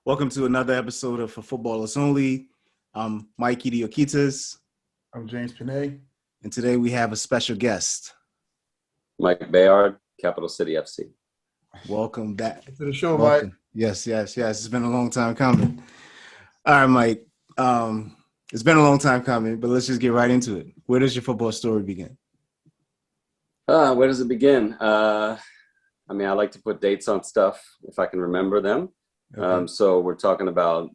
Welcome to another episode of For Footballers Only. I'm Mike Idiokitas. I'm James Pinay. And today we have a special guest. Mike Bayard, Capital City F.C. Welcome back to the show, Welcome. Mike. Yes. It's been a long time coming. All right, Mike. It's been a long time coming, but let's just get right into it. Where does your football story begin? Where does it begin? I like to put dates on stuff if I can remember them. Okay. So we're talking about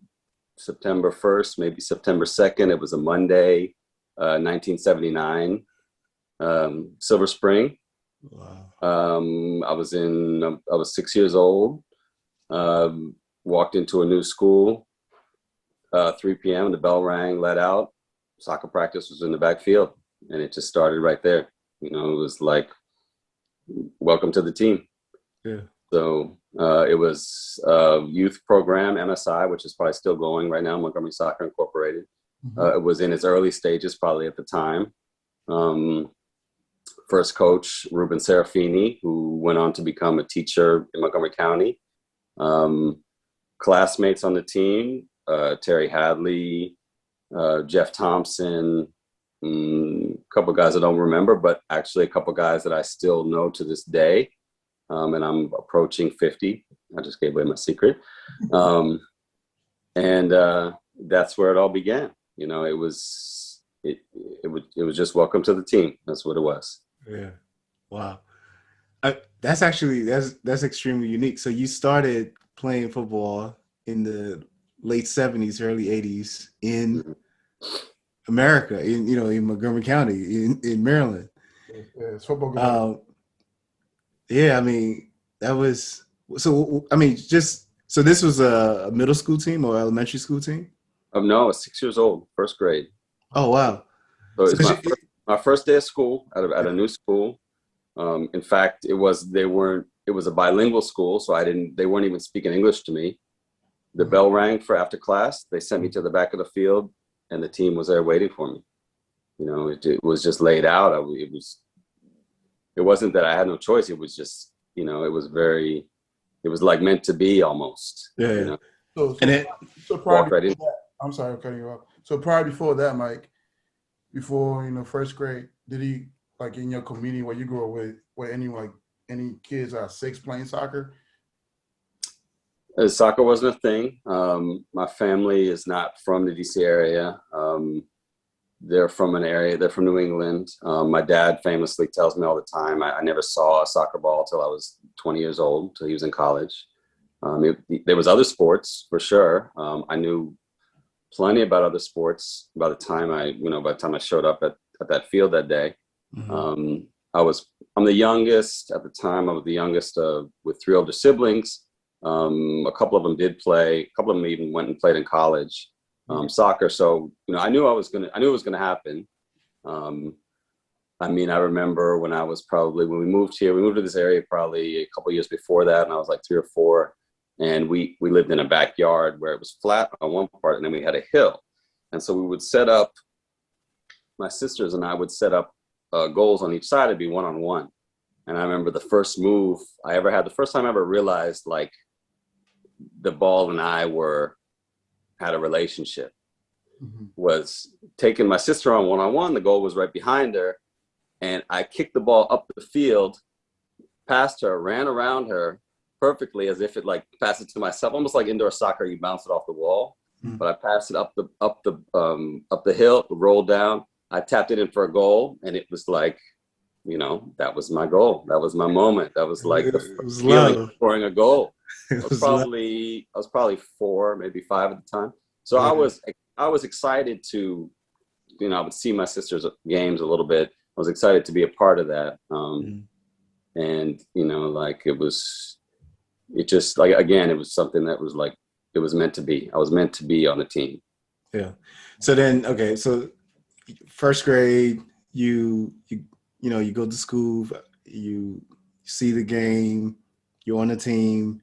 September 1st, maybe September 2nd. It was a Monday, 1979, Silver Spring. Wow. I was 6 years old, walked into a new school, 3 p.m. The bell rang, let out. Soccer practice was in the backfield, and it just started right there. You know, it was like, welcome to the team. Yeah. So it was a youth program, MSI, which is probably still going right now, Montgomery Soccer Incorporated. Mm-hmm. It was in its early stages probably at the time. First coach, Ruben Serafini, who went on to become a teacher in Montgomery County. Classmates on the team, Terry Hadley, Jeff Thompson, a couple guys I don't remember, but actually a couple guys that I still know to this day. And I'm approaching 50. I just gave away my secret. And that's where it all began. You know, it was just welcome to the team. That's what it was. Yeah. Wow. That's extremely unique. So you started playing football in the late 70s, early 80s in America, in Montgomery County, in Maryland. Yeah, it's football. Yeah, that was so. So this was a middle school team or elementary school team? No, I was 6 years old, first grade. Oh wow! So it's my first day of school at a new school. In fact, it was a bilingual school, so they weren't even speaking English to me. The bell rang for after class. They sent me to the back of the field, and the team was there waiting for me. You know, it was just laid out. It wasn't that I had no choice. It was just, it was like meant to be almost. Yeah. You know? So prior to that, I'm sorry, I'm cutting you off. So prior before that, Mike, before, first grade, did he, like in your community where you grew up with, were any kids out of 6 playing soccer? Soccer wasn't a thing. My family is not from the DC area. They're from New England. My dad famously tells me all the time, I never saw a soccer ball till I was 20 years old, till he was in college. There was other sports for sure. I knew plenty about other sports by the time I showed up at that field that day. Mm-hmm. I'm the youngest at the time. I was the youngest with 3 older siblings. A couple of them did play. A couple of them even went and played in college. Soccer. So, I knew it was going to happen. I remember when we moved here, we moved to this area probably a couple of years before that. And I was like 3 or 4. And we lived in a backyard where it was flat on one part and then we had a hill. And so we would set up, my sisters and I would set up goals on each side. It'd be 1-on-1. And I remember the first move I ever had, the first time I ever realized like the ball and I had a relationship, was taking my sister on 1-on-1. The goal was right behind her. And I kicked the ball up the field, past her, ran around her perfectly as if it like passed it to myself, almost like indoor soccer. You bounce it off the wall, but I passed it up the hill, rolled down. I tapped it in for a goal, and it was like, that was my goal. That was my moment. That was like the feeling of scoring a goal. I was probably 4, maybe 5 at the time. So I was excited to, I would see my sister's games a little bit. I was excited to be a part of that. And, it just like, again, it was something that was like, it was meant to be. I was meant to be on the team. Yeah. So then, okay. So first grade, you go to school, you see the game, you're on the team,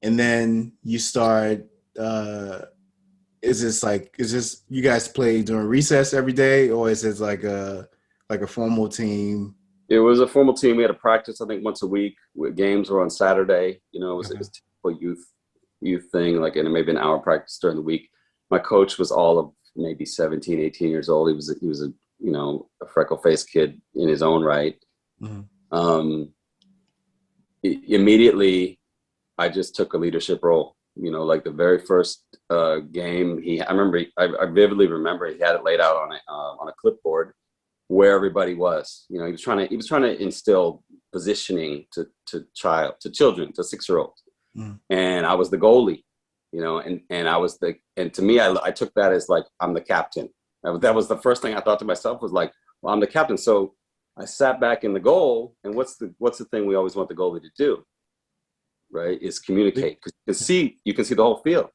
and then you start, is this you guys play during recess every day, or is it like a formal team? It was a formal team. We had a practice, I think, once a week. Games were on Saturday. It was typical youth thing, like, and maybe an hour practice during the week. My coach was all of maybe 17, 18 years old. He was a a freckle-faced kid in his own right. Mm-hmm. Immediately, I just took a leadership role. Like the very first game, I vividly remember he had it laid out on a clipboard where everybody was. He was trying to instill positioning to children, to 6-year-olds. Mm. And I was the goalie, and I was and to me, I took that as like, I'm the captain. That was the first thing I thought to myself, was like, well, I'm the captain. So I sat back in the goal, and what's the thing we always want the goalie to do, right? Is communicate, because you can see the whole field.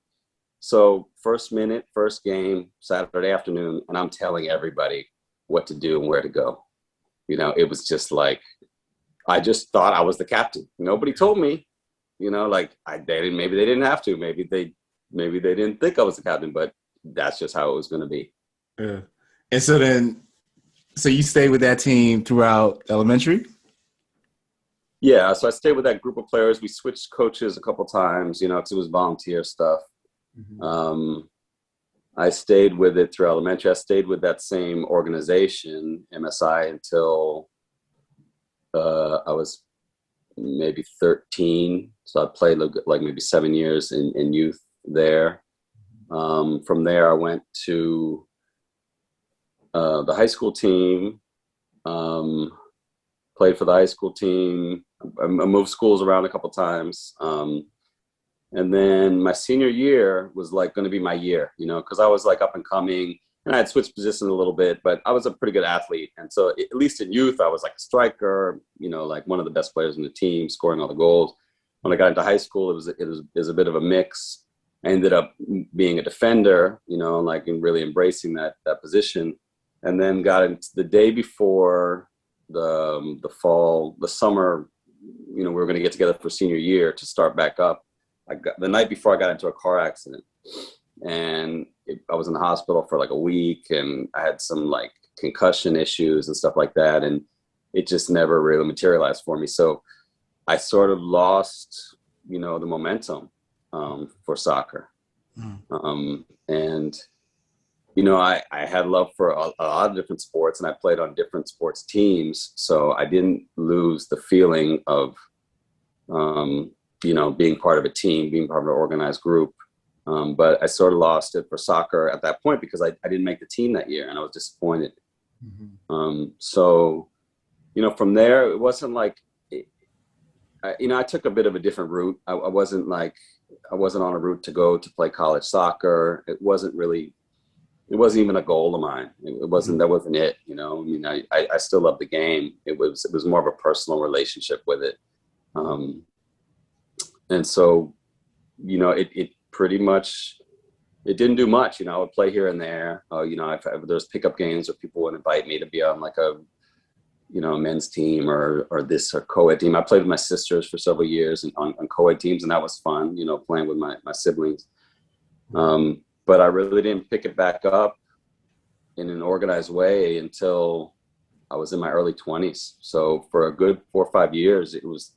So first minute, first game, Saturday afternoon, and I'm telling everybody what to do and where to go. It was just like, I just thought I was the captain. Nobody told me, like maybe they didn't have to, maybe they didn't think I was the captain, but that's just how it was going to be. Yeah. And so you stayed with that team throughout elementary? Yeah, so I stayed with that group of players. We switched coaches a couple times, because it was volunteer stuff. Mm-hmm. I stayed with it through elementary. I stayed with that same organization, MSI, until I was maybe 13. So I played like maybe 7 years in youth there. From there, I went to the high school team, played for the high school team. I moved schools around a couple times. And then my senior year was like going to be my year, because I was like up and coming, and I had switched positions a little bit, but I was a pretty good athlete. And so at least in youth, I was like a striker, like one of the best players in the team, scoring all the goals. When I got into high school, it was a bit of a mix. I ended up being a defender, and really embracing that position. And then got into the day before the summer, we were going to get together for senior year to start back up. The night before, I got into a car accident, and I was in the hospital for like a week, and I had some like concussion issues and stuff like that. And it just never really materialized for me. So I sort of lost, the momentum for soccer. And I had love for a lot of different sports, and I played on different sports teams. So I didn't lose the feeling of, being part of a team, being part of an organized group. But I sort of lost it for soccer at that point, because I didn't make the team that year, and I was disappointed. Mm-hmm. So, from there, it wasn't like, I took a bit of a different route. I wasn't on a route to go to play college soccer. It wasn't even a goal of mine. That wasn't it. I still love the game. It was more of a personal relationship with it. And so, it pretty much, it didn't do much. I would play here and there. There's pickup games where people would invite me to be on like a men's team or this or co-ed team. I played with my sisters for several years on co-ed teams, and that was fun, playing with my siblings. But I really didn't pick it back up in an organized way until I was in my early 20s. So for a good 4 or 5 years, it was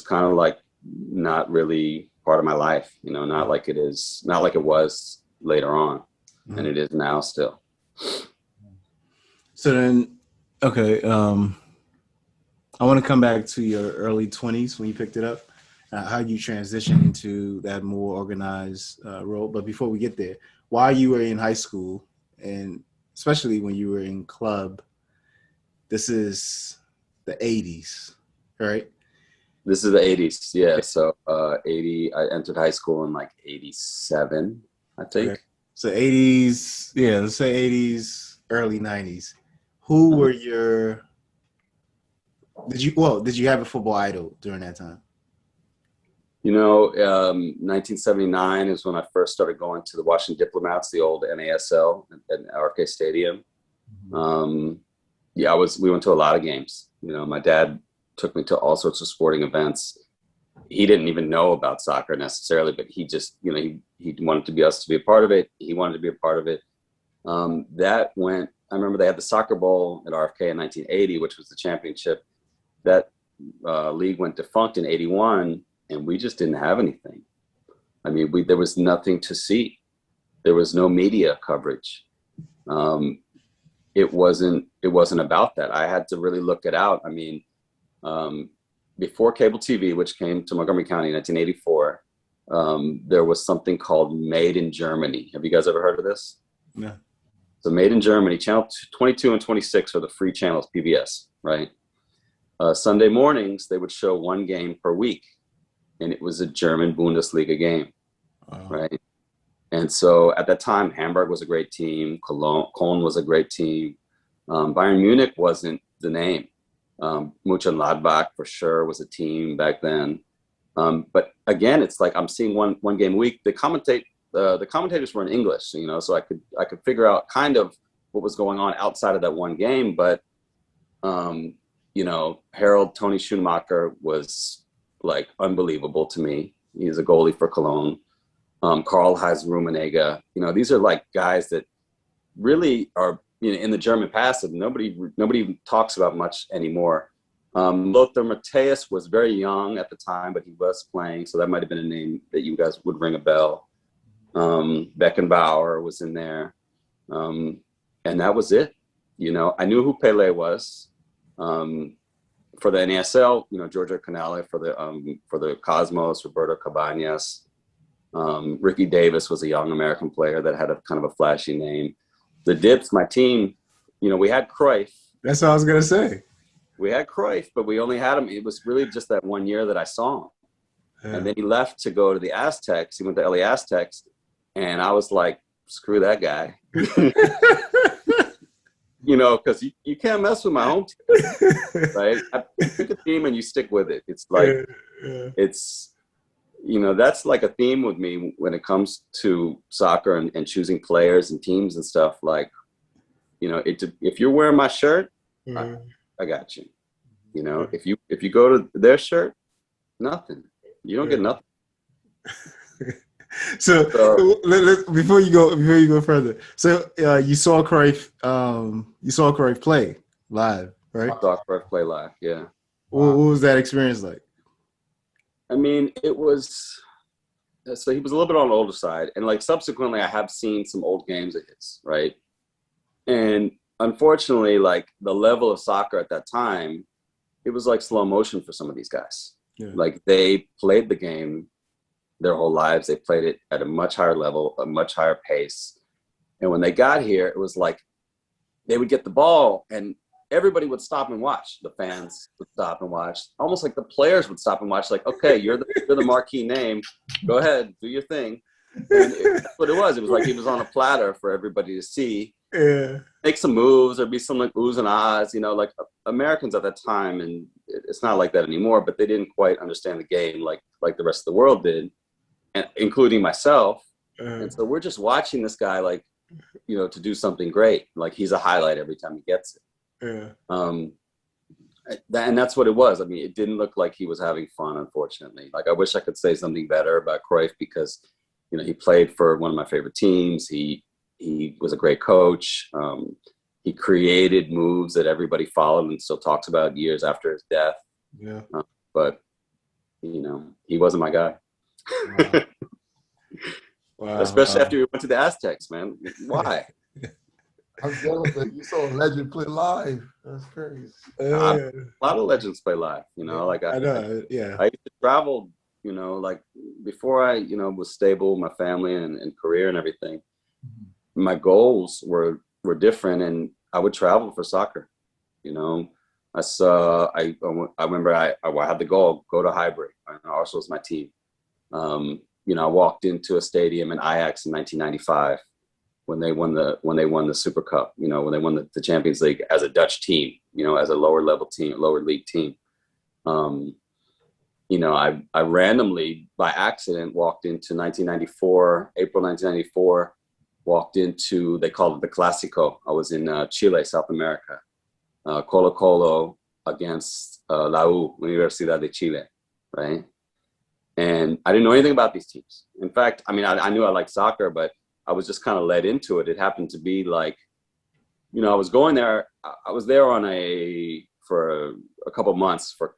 kind of like not really part of my life, not like it was later on. Mm-hmm. And it is now still. So then, okay, I want to come back to your early 20s when you picked it up, how you transitioned into that more organized role. But before we get there, while you were in high school, and especially when you were in club, this is the 80s, right? This is the 80s, yeah. So 80, I entered high school in like 87, I think. Okay. So 80s, yeah, let's say 80s, early 90s. Who were your, did you have a football idol during that time? 1979 is when I first started going to the Washington Diplomats, the old NASL at RFK Stadium. Mm-hmm. We went to a lot of games. My dad took me to all sorts of sporting events. He didn't even know about soccer necessarily, but he just, he wanted us to be a part of it. He wanted to be a part of it. I remember they had the soccer bowl at RFK in 1980, which was the championship. That league went defunct in 81, and we just didn't have anything. I mean, there was nothing to see. There was no media coverage. It wasn't about that. I had to really look it out. I mean, before cable TV, which came to Montgomery County in 1984, there was something called Made in Germany. Have you guys ever heard of this? No. So Made in Germany, channel 22 and 26 are the free channels, PBS, right? Sunday mornings, they would show one game per week, and it was a German Bundesliga game, right? And so at that time, Hamburg was a great team. Cologne was a great team. Bayern Munich wasn't the name. Mönchengladbach for sure was a team back then. But again, it's like I'm seeing one game a week. The commentators were in English, you know, so I could figure out kind of what was going on outside of that one game. But you know, Harold Tony Schumacher was like unbelievable to me. He's a goalie for Cologne. Karl-Heinz Rummenigge, you know, these are like guys that really are, you know, in the German passive. Nobody even talks about much anymore. Lothar Matthäus was very young at the time, but he was playing, so that might have been a name that you guys would ring a bell. Beckenbauer was in there, and that was it. You know, I knew who Pele was. For the NASL, you know, Giorgio Canale. For the Cosmos, Roberto Cabañas. Ricky Davis was a young American player that had a kind of a flashy name. The Dips, my team, you know, we had Cruyff. That's what I was gonna say. We had Cruyff, but we only had him. It was really just that 1 year that I saw him. Yeah. And then he left to go to the Aztecs. He went to LA Aztecs. And I was like, screw that guy. You know, because you can't mess with my home team, right? You pick a team and you stick with it. It's like, it's, you know, that's like a theme with me when it comes to soccer and choosing players and teams and stuff. Like, you know, if you're wearing my shirt, I got you. You know, if you go to their shirt, nothing. You don't get nothing. So before you go further, so you saw Cruyff play live, right? I saw Cruyff play live, yeah. What was that experience like? I mean, it was, so he was a little bit on the older side, and like subsequently I have seen some old games of his, right? And unfortunately, like the level of soccer at that time, it was like slow motion for some of these guys. Yeah. Like they played the game their whole lives. They played it at a much higher level, a much higher pace. And when they got here, it was like they would get the ball and everybody would stop and watch. The fans would stop and watch. Almost like the players would stop and watch. Like, okay, you're the marquee name. Go ahead, do your thing. And that's what it was. It was like he was on a platter for everybody to see. Yeah. Make some moves. There'd be some like oohs and ahs, you know, like Americans at that time. And it's not like that anymore, but they didn't quite understand the game like the rest of the world did, and including myself. And so we're just watching this guy, like, you know, to do something great. Like he's a highlight every time he gets it. Yeah. And that's what it was. I mean, it didn't look like he was having fun, unfortunately. Like I wish I could say something better about Cruyff because, you know, he played for one of my favorite teams. He was a great coach. He created moves that everybody followed and still talks about years after his death. Yeah. But, you know, he wasn't my guy. Wow. Wow. Especially after we went to the Aztecs, man. Why? I'm jealous that you saw a legend play live. That's crazy. A lot of legends play live, you know. Like I used to travel, you know, like before I, you know, was stable, my family and career and everything. My goals were different, and I would travel for soccer. You know, I remember I had the goal, go to Highbury. Arsenal was my team. You know, I walked into a stadium in Ajax in 1995 when they won the Super Cup. You know, when they won the Champions League as a Dutch team. You know, as a lower league team. You know, I randomly by accident walked into April 1994. Walked into, they called it the Clásico. I was in Chile, South America. Colo-Colo against La U, Universidad de Chile, right? And I didn't know anything about these teams. In fact, I mean, I knew I liked soccer, but I was just kind of led into it. It happened to be like, you know, I was going there. I was there for a couple months for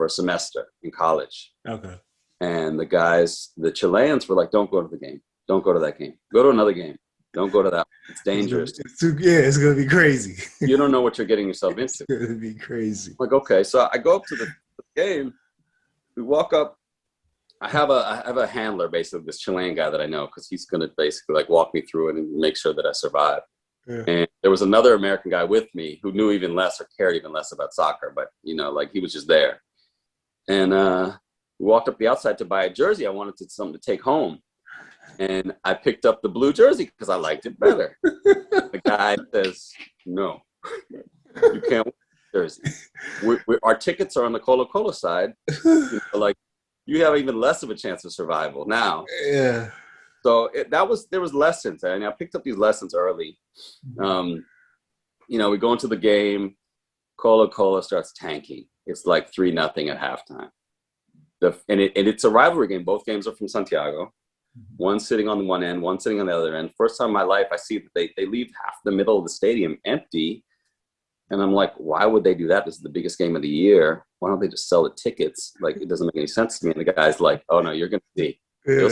a semester in college. Okay. And the guys, the Chileans were like, don't go to the game. Don't go to that game. Go to another game. Don't go to that. It's dangerous. It's going to be crazy. You don't know what you're getting yourself into. It's going to be crazy. I'm like, okay. So I go up to the game. We walk up. I have a handler, basically, this Chilean guy that I know, because he's going to basically like walk me through it and make sure that I survive. Yeah. And there was another American guy with me who knew even less or cared even less about soccer, but like he was just there. And we walked up the outside to buy a jersey. I wanted something to take home, and I picked up the blue jersey because I liked it better. The guy says, "No, you can't wear the jersey. Our tickets are on the Colo-Colo side. Like you have even less of a chance of survival now." Yeah. So there was lessons, and I picked up these lessons early. We go into the game. Colo-Colo starts tanking. It's like 3-0 at halftime. It's a rivalry game. Both games are from Santiago. One sitting on the one end, one sitting on the other end. First time in my life, I see that they leave half the middle of the stadium empty. And I'm like, why would they do that? This is the biggest game of the year. Why don't they just sell the tickets? Like, it doesn't make any sense to me. And the guy's like, oh, no, you're going to see. Yeah.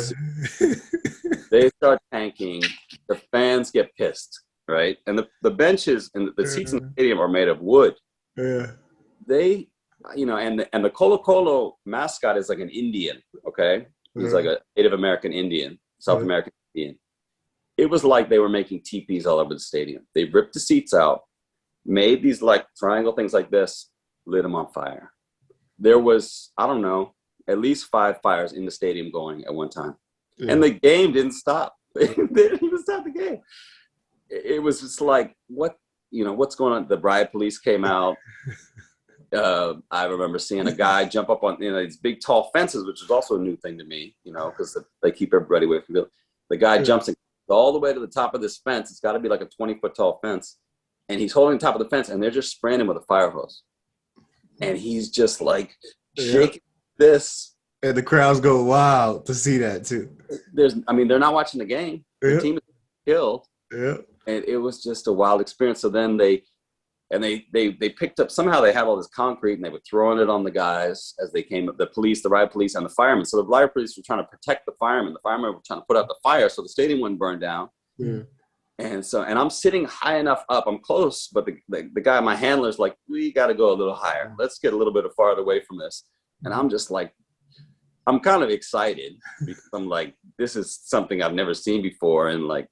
They start tanking. The fans get pissed, right? And the benches and the seats in the stadium are made of wood. Yeah. They, and the Colo-Colo mascot is like an Indian, okay? He's like a Native American Indian, South American Indian. It was like they were making teepees all over the stadium. They ripped the seats out, made these like triangle things like this, lit them on fire. There was, I don't know, at least 5 fires in the stadium going at one time. Yeah. And the game didn't stop. They didn't even stop the game. It was just like, what's going on? The riot police came out. I remember seeing a guy jump up on these big tall fences, which is also a new thing to me, because they keep everybody away from the guy jumps and goes all the way to the top of this fence. It's got to be like a 20-foot tall fence, and he's holding the top of the fence, and they're just spraying him with a fire hose, and he's just like shaking this, and the crowds go wild to see that too. They're not watching the game. The team is killed. Yeah. And it was just a wild experience. So then they picked up, somehow they had all this concrete and they were throwing it on the guys as they came up, the riot police and the firemen. So the riot police were trying to protect the firemen. The firemen were trying to put out the fire so the stadium wouldn't burn down. Yeah. And I'm sitting high enough up, I'm close, but the guy, my handler's like, we got to go a little higher. Let's get a little bit farther away from this. And I'm just like, I'm kind of excited because I'm like, this is something I've never seen before. And like,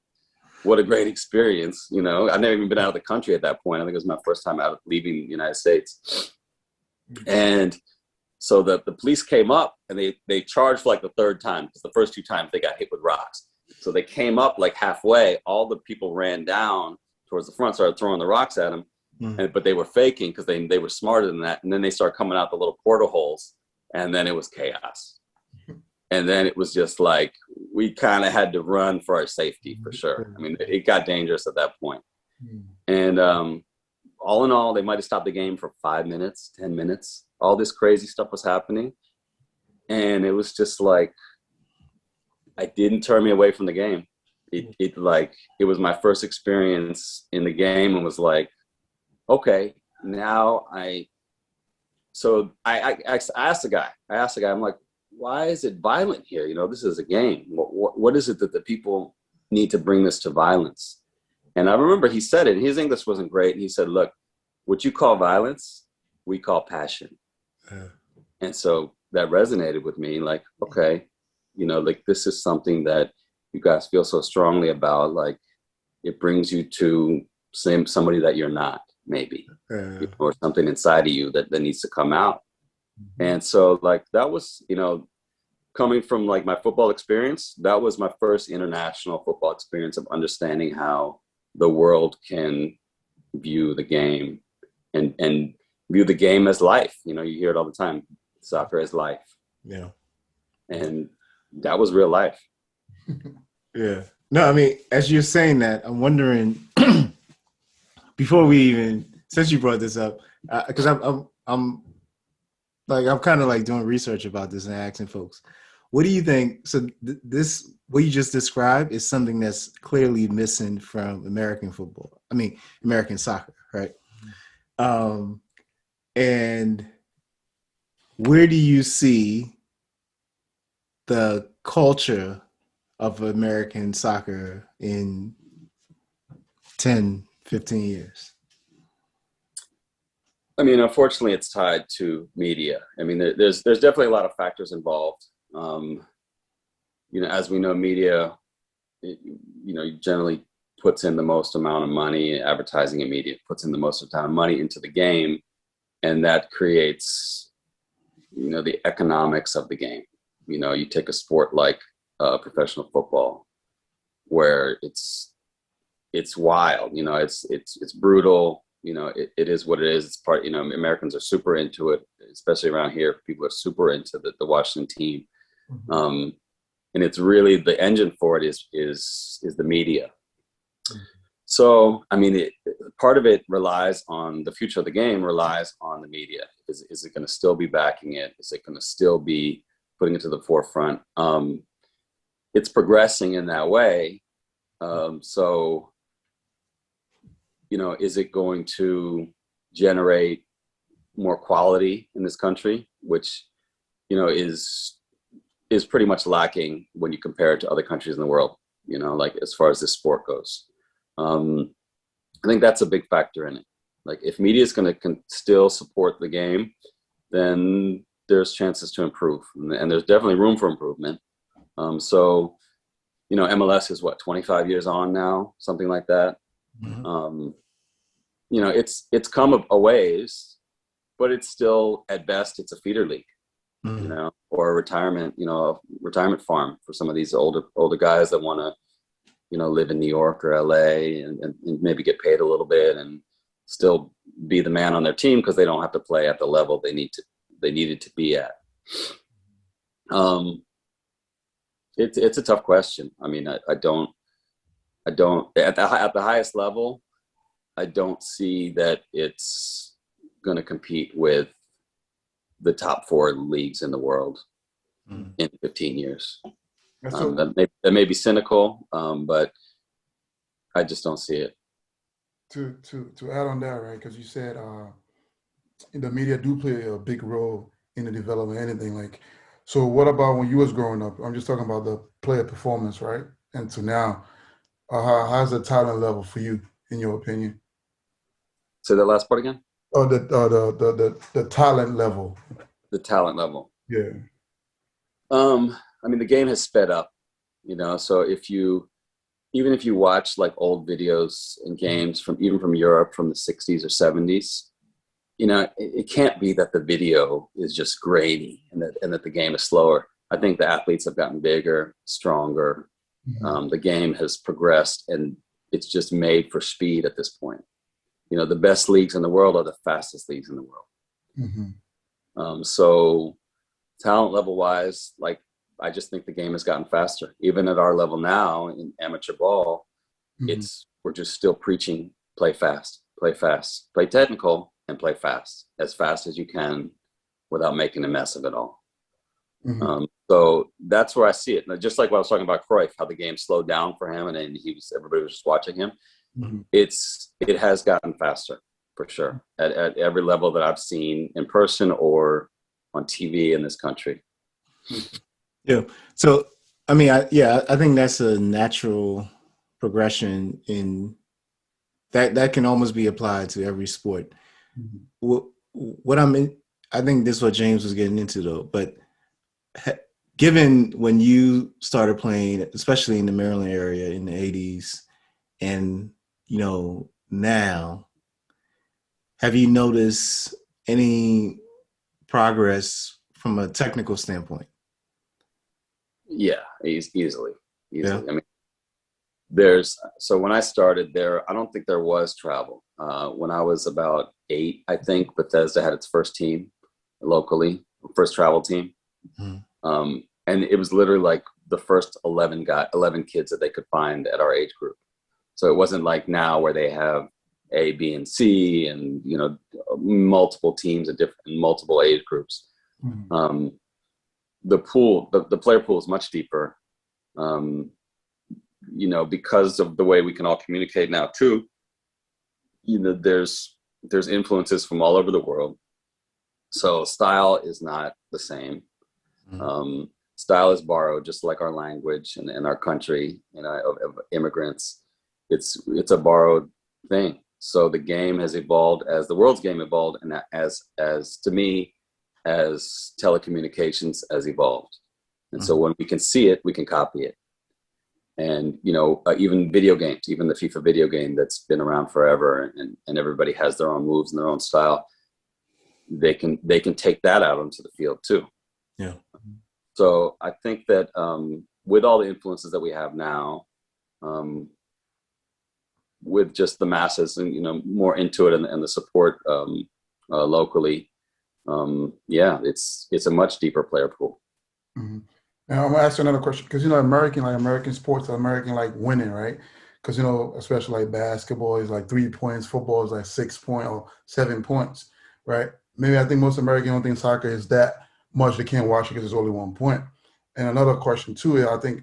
what a great experience. I've never even been out of the country at that point. I think it was my first time out leaving the United States. And so the police came up and they charged for like the third time, because the first 2 times they got hit with rocks. So they came up like halfway. All the people ran down towards the front, started throwing the rocks at them. But they were faking because they were smarter than that. And then they started coming out the little portal holes, and then it was chaos. And then it was just like, we kind of had to run for our safety for sure. It got dangerous at that point. And all in all, they might have stopped the game for 5 minutes, 10 minutes. All this crazy stuff was happening. And it was just like, it didn't turn me away from the game. It was my first experience in the game, and was like, okay, now I asked the guy, I'm like, why is it violent here? This is a game. What is it that the people need to bring this to violence? And I remember he said it, his English wasn't great. And he said, look, what you call violence, we call passion. And so that resonated with me. Like, okay, like this is something that you guys feel so strongly about. Like, it brings you to somebody that you're not, maybe, or something inside of you that needs to come out. And so like, that was, coming from like my football experience, that was my first international football experience of understanding how the world can view the game and view the game as life. You hear it all the time, soccer as life. Yeah. And that was real life. Yeah. No, as you're saying that, I'm wondering, since you brought this up, because I'm kind of like doing research about this and asking folks, what do you think? So this, what you just described, is something that's clearly missing from American football. American soccer, right? And where do you see the culture of American soccer in 10, 15 years? I mean, unfortunately, it's tied to media. I mean, there's definitely a lot of factors involved. As we know, media, generally puts in the most amount of money. Advertising and media puts in the most amount of money into the game, and that creates, the economics of the game. You take a sport like professional football, where it's wild. It's brutal. It is what it is. It's part, Americans are super into it, especially around here. People are super into the Washington team. Mm-hmm. And it's really the engine for it is the media. So, I mean, part of it relies on the future of the game, relies on the media. Is it going to still be backing it? Is it going to still be putting it to the forefront? It's progressing in that way. So, is it going to generate more quality in this country, which, is pretty much lacking when you compare it to other countries in the world, like as far as this sport goes. I think that's a big factor in it. Like if media is going to still support the game, then there's chances to improve, and there's definitely room for improvement. So, MLS is what, 25 years on now, something like that. Mm-hmm. It's come a ways, but it's still, at best, it's a feeder league, mm-hmm. Or a retirement farm for some of these older guys that want to, live in New York or LA and maybe get paid a little bit and still be the man on their team because they don't have to play at the level they needed to be at. It's a tough question. I mean, I don't at the highest level, I don't see that it's going to compete with the top 4 leagues in the world in 15 years. That may be cynical, but I just don't see it. To add on that, right? Because you said the media do play a big role in the development of anything. Like, so what about when you was growing up? I'm just talking about the player performance, right? And to now, how's the talent level for you, in your opinion? Say that last part again. Oh, the talent level. The talent level. Yeah. I mean, the game has sped up, so even if you watch like old videos and games from Europe from the 60s or 70s, it can't be that the video is just grainy and that the game is slower. I think the athletes have gotten bigger, stronger. Mm-hmm. The game has progressed, and it's just made for speed at this point. The best leagues in the world are the fastest leagues in the world. Mm-hmm. So talent level wise, like, I just think the game has gotten faster. Even at our level now in amateur ball, mm-hmm. We're just still preaching, play fast, play technical, and play fast as you can without making a mess of it all. Mm-hmm. So that's where I see it. And just like what I was talking about Cruyff, how the game slowed down for him and everybody was just watching him. Mm-hmm. It has gotten faster for sure at every level that I've seen in person or on TV in this country. Yeah. So, I mean, I think that's a natural progression in that can almost be applied to every sport. Mm-hmm. I think this is what James was getting into though, but given when you started playing, especially in the Maryland area in the 80s and, now, have you noticed any progress from a technical standpoint? Yeah, easily. Yeah. I mean, so when I started there, I don't think there was travel. When I was about 8, I think Bethesda had its first team locally, first travel team. Mm-hmm. And it was literally like the first 11 kids that they could find at our age group. So it wasn't like now where they have A, B, and C and, multiple teams at multiple age groups. Mm-hmm. The pool, the player pool is much deeper, because of the way we can all communicate now too. There's influences from all over the world. So style is not the same. Mm-hmm. style is borrowed, just like our language and our country, of immigrants. It's a borrowed thing. So the game has evolved as the world's game evolved, and as to me, as telecommunications has evolved. And so when we can see it, we can copy it. And, even video games, even the FIFA video game that's been around forever, and everybody has their own moves and their own style. They can take that out onto the field too. Yeah. So I think that with all the influences that we have now, with just the masses and more into it and the support locally, it's a much deeper player pool. Mm-hmm. Now I'm gonna ask you another question, because American sports are American like winning, right? Because especially like basketball is like 3 points, football is like 6 points or 7 points, right? Maybe I think most Americans don't think soccer is that much. They can't watch it because it's only 1 point. And another question too is, I think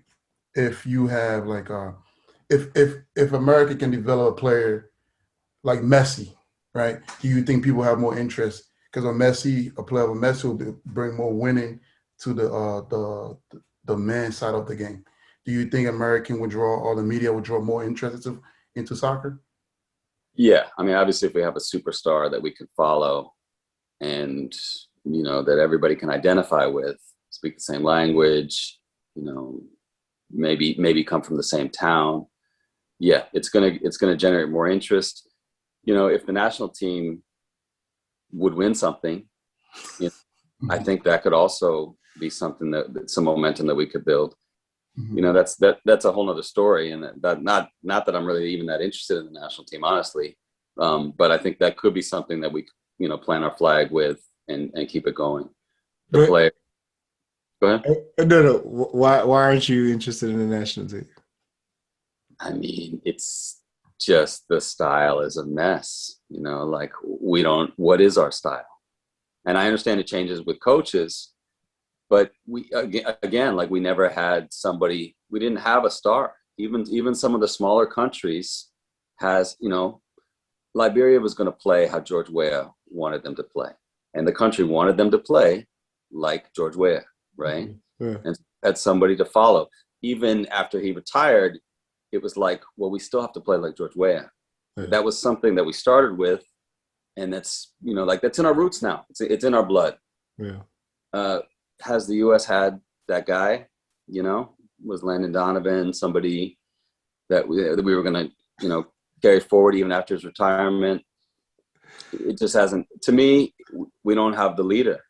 if you have like if America can develop a player like Messi, right? Do you think people have more interest? Because a player of Messi will bring more winning to the men's side of the game. Do you think American would draw, or the media would draw more interest into soccer? Yeah, I mean, obviously, if we have a superstar that we could follow, and that everybody can identify with, speak the same language, maybe come from the same town, yeah, it's gonna generate more interest. If the national team would win something, I think that could also be something that's some momentum that we could build. Mm-hmm. That's a whole nother story, and that not that I'm really even that interested in the national team, honestly. But I think that could be something that we plant our flag with and keep it going. The player. Go ahead. No. Why aren't you interested in the national team? I mean, it's just the style is a mess. Like what is our style? And I understand it changes with coaches, but we again, like we never had somebody. We didn't have a star. Even some of the smaller countries has, Liberia was going to play how George Weah wanted them to play, and the country wanted them to play like George Weah, right? Yeah. And had somebody to follow. Even after he retired, it was like, well, we still have to play like George Weah. Yeah. That was something that we started with. And that's, that's in our roots now. It's in our blood. Yeah. Has the U.S. had that guy, was Landon Donovan, somebody that we were going to, carry forward even after his retirement? It just hasn't. To me, we don't have the leader,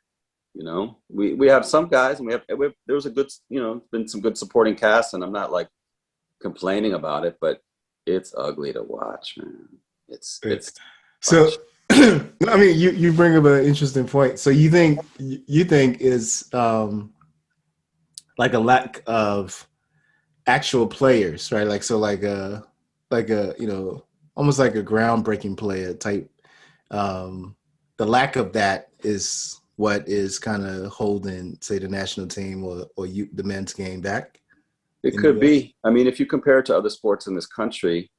We have some guys, and there was a good, been some good supporting cast, and I'm not like complaining about it, but it's ugly to watch, man. It's so. I mean, you bring up an interesting point. So you think is like a lack of actual players, right? Like almost like a groundbreaking player type. The lack of that is what is kind of holding, say, the national team or the men's game back. It could be. I mean, if you compare it to other sports in this country,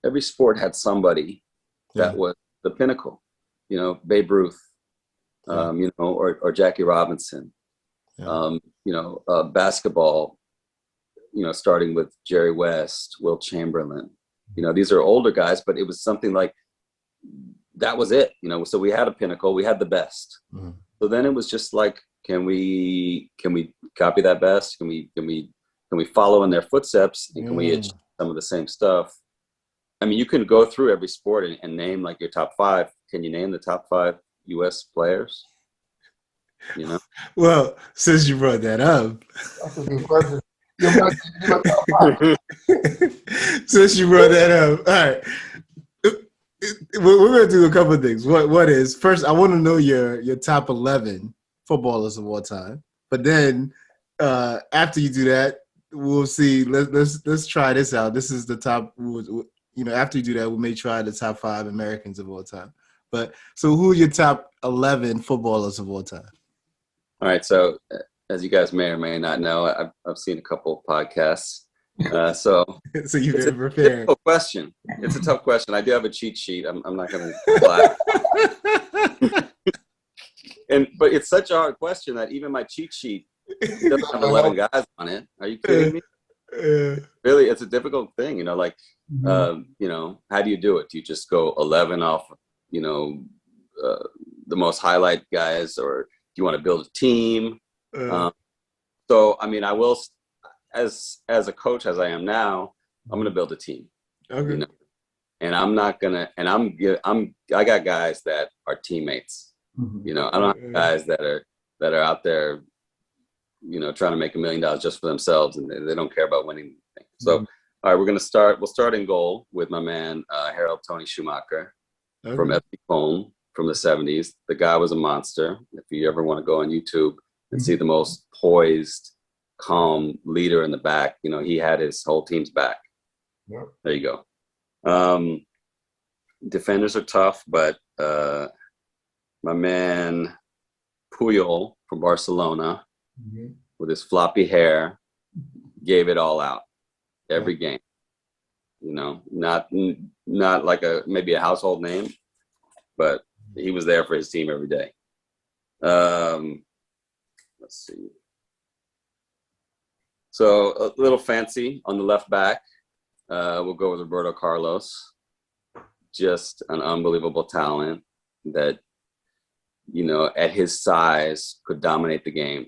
every sport had somebody that was the pinnacle, Babe Ruth, or Jackie Robinson, basketball, starting with Jerry West, Will Chamberlain, these are older guys, but it was something like, that was it, so we had a pinnacle, we had the best. Mm-hmm. So then it was just like, can we copy that best? Can we follow in their footsteps, and can we achieve some of the same stuff? I mean, you can go through every sport and name like your top 5. Can you name the top 5 U.S. players? Well, since you brought that up, that's a good question. Since you brought that up, all right, we're going to do a couple of things. What is first? I want to know your top 11 footballers of all time. But then after you do that, we'll see. Let's try this out. This is the top. After you do that, we may try the top 5 Americans of all time. But so who are your top 11 footballers of all time? All right. So as you guys may or may not know, I've seen a couple podcasts. So you've been prepared. It's a question. It's a tough question. I do have a cheat sheet. I'm not going to lie. But it's such a hard question that even my cheat sheet It doesn't have 11 guys on it. Are you kidding me? Really, it's a difficult thing, you know, like, you know, how do you do it? Do you just go 11 off, you know, the most highlight guys, or do you want to build a team? So, I mean, I will, as a coach, as I am now, I'm going to build a team. Okay. You know? And I'm not gonna, and I got guys that are teammates. You know, I don't have guys that are out there, you know, trying to make $1 million just for themselves, and they don't care about winning anything. So, all right, we'll start in goal with my man, Harold Tony Schumacher from FC Köln from the 70s. The guy was a monster. If you ever want to go on YouTube and see the most poised, calm leader in the back, you know, he had his whole team's back. Yep. There you go. Defenders are tough, but my man Puyol from Barcelona with his floppy hair gave it all out every game. You know, not like maybe a household name, but he was there for his team every day. Let's see. So a little fancy on the left back. We'll go with Roberto Carlos. Just an unbelievable talent that, you know, at his size could dominate the game,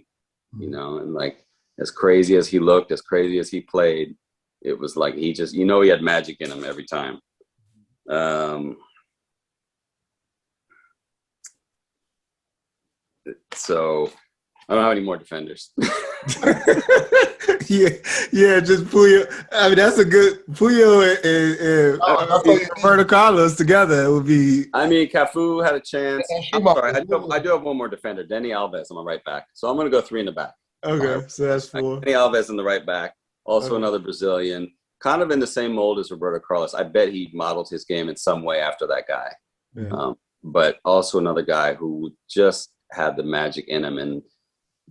you know, and like as crazy as he looked, as crazy as he played, it was like he just, you know, he had magic in him every time. So I don't have any more defenders. yeah, just Puyo. I mean, that's a good Puyo and Roberto Carlos together. It would be. I mean, Cafu had a chance. I'm sorry, I do have one more defender, Denny Alves on my right back. So I'm going to go 3 in the back. Okay, so that's 4. Denny Alves in the right back. Also another Brazilian, kind of in the same mold as Roberto Carlos. I bet he modeled his game in some way after that guy. Yeah. But also another guy who just had the magic in him and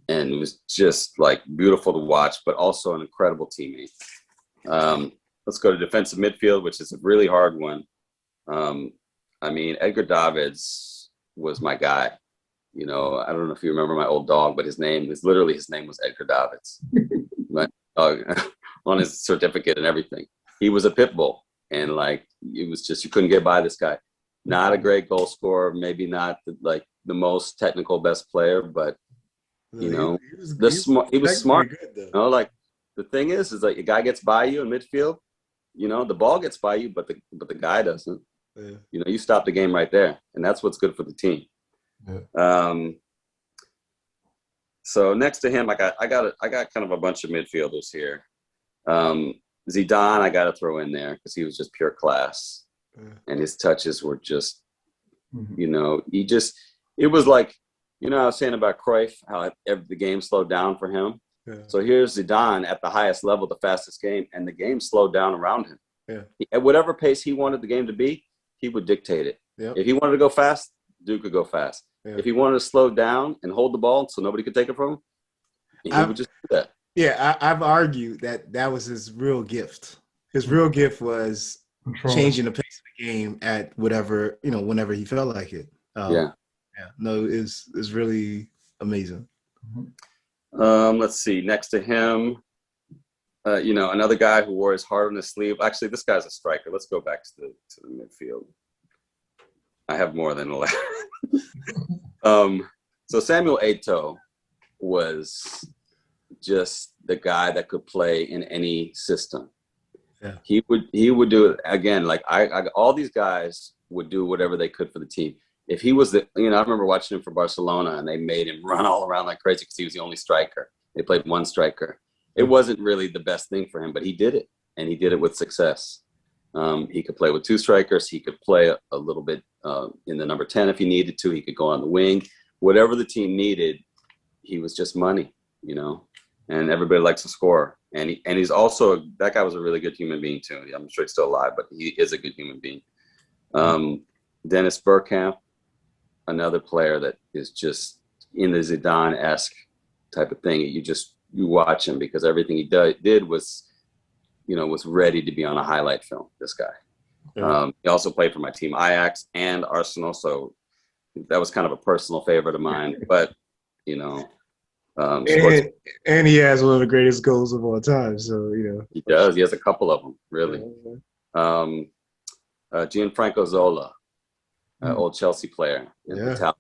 it was just like beautiful to watch, but also an incredible teammate. Let's go to defensive midfield, which is a really hard one. I mean, Edgar Davids was my guy. You know, I don't know if you remember my old dog, but his name was Edgar Davids. My dog, on his certificate and everything. He was a pit bull, and like it was just, you couldn't get by this guy. Not a great goal scorer, maybe not the most technical best player, but you know, he was smart. Good, you know, like the thing is like a guy gets by you in midfield, you know, the ball gets by you, but the guy doesn't. Yeah. You know, you stop the game right there, and that's what's good for the team. Yeah. So next to him, I got kind of a bunch of midfielders here. Zidane, I got to throw in there because he was just pure class, and his touches were just, you know, it was like. You know, I was saying about Cruyff, how the game slowed down for him. Yeah. So here's Zidane at the highest level, the fastest game, and the game slowed down around him. Yeah. At whatever pace he wanted the game to be, he would dictate it. Yep. If he wanted to go fast, Duke could go fast. Yeah. If he wanted to slow down and hold the ball so nobody could take it from him, he would just do that. Yeah, I've argued that was his real gift. His real gift was changing the pace of the game at whatever, you know, whenever he felt like it. Yeah, no, it's really amazing. Let's see. Next to him, you know, another guy who wore his heart on his sleeve. Actually, this guy's a striker. Let's go back to the midfield. I have more than 11. So Samuel Eto'o was just the guy that could play in any system. Yeah. He would do it again. Like all these guys would do whatever they could for the team. If he was I remember watching him for Barcelona, and they made him run all around like crazy because he was the only striker. They played one striker. It wasn't really the best thing for him, but he did it, and he did it with success. He could play with 2 strikers. He could play a little bit in the number 10 if he needed to. He could go on the wing. Whatever the team needed, he was just money, you know. And everybody likes to score. And he's also, that guy was a really good human being too. I'm sure he's still alive, but he is a good human being. Dennis Bergkamp, another player that is just in the Zidane-esque type of thing. You watch him because everything he did was, you know, was ready to be on a highlight film, this guy. Yeah. He also played for my team, Ajax and Arsenal, so that was kind of a personal favorite of mine. But, you know, Sports. And he has one of the greatest goals of all time. So, He does. He has a couple of them, really. Gianfranco Zola, old Chelsea player. Yeah.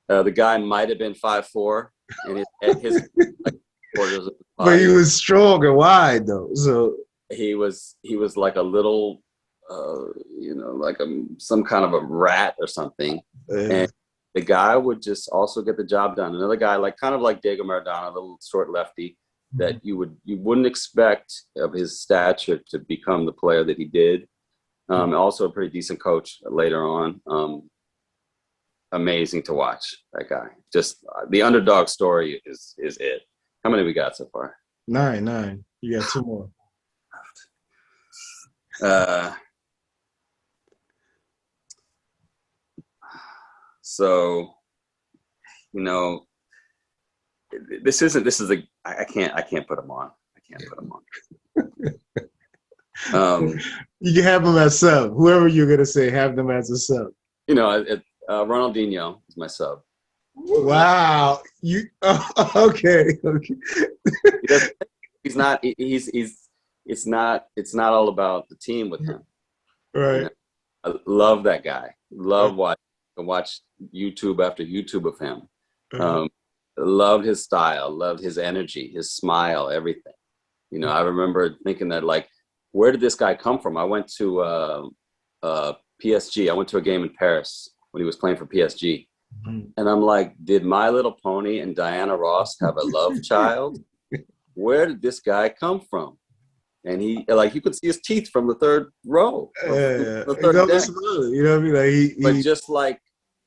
The guy might have been 5'4", and his like, quarters of his body. But he was strong and wide, though. So he was like a little, like some kind of a rat or something. And the guy would just also get the job done. Another guy, kind of like Diego Maradona, a little short lefty, that you wouldn't expect of his stature to become the player that he did. Also a pretty decent coach later on. Amazing to watch, that guy. Just the underdog story is it. How many we got so far? 9. You got 2 more. So, I can't put them on. You can have them as sub. Whoever you're gonna say, have them as a sub. Ronaldinho is my sub. Wow. Okay. He's not. It's not all about the team with him. Right. I love that guy. Love watch YouTube after YouTube of him. Loved his style, loved his energy, his smile, everything. I remember thinking that, where did this guy come from? I went to PSG. I went to a game in Paris when he was playing for PSG. And I'm like, did My Little Pony and Diana Ross have a love child? Where did this guy come from? And he, you could see his teeth from the third row. The third deck. You know what I mean? But just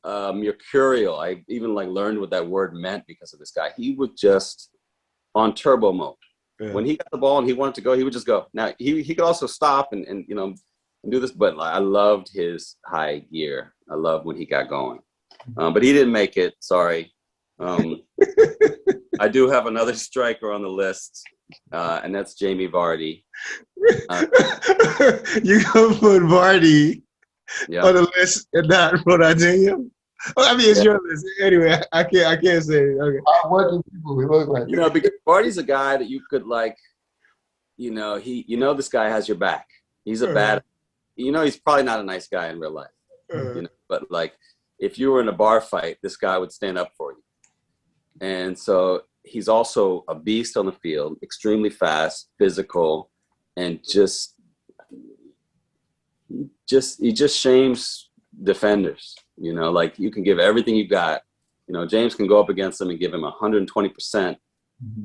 mercurial. I even learned what that word meant because of this guy. He was just on turbo mode. Yeah. When he got the ball and he wanted to go, he would just go. Now he could also stop and do this, but I loved his high gear. I loved when he got going. But he didn't make it. Sorry. I do have another striker on the list, and that's Jamie Vardy. You can put Vardy on the list and not Ronaldinho. Well, I mean, it's your list anyway. I can't say it. Okay. What do people look like? Because Vardy's a guy that you could this guy has your back. He's a bad. He's probably not a nice guy in real life. But if you were in a bar fight, this guy would stand up for you. And so he's also a beast on the field, extremely fast, physical, and he just shames defenders. You can give everything you got. James can go up against him and give him 120%,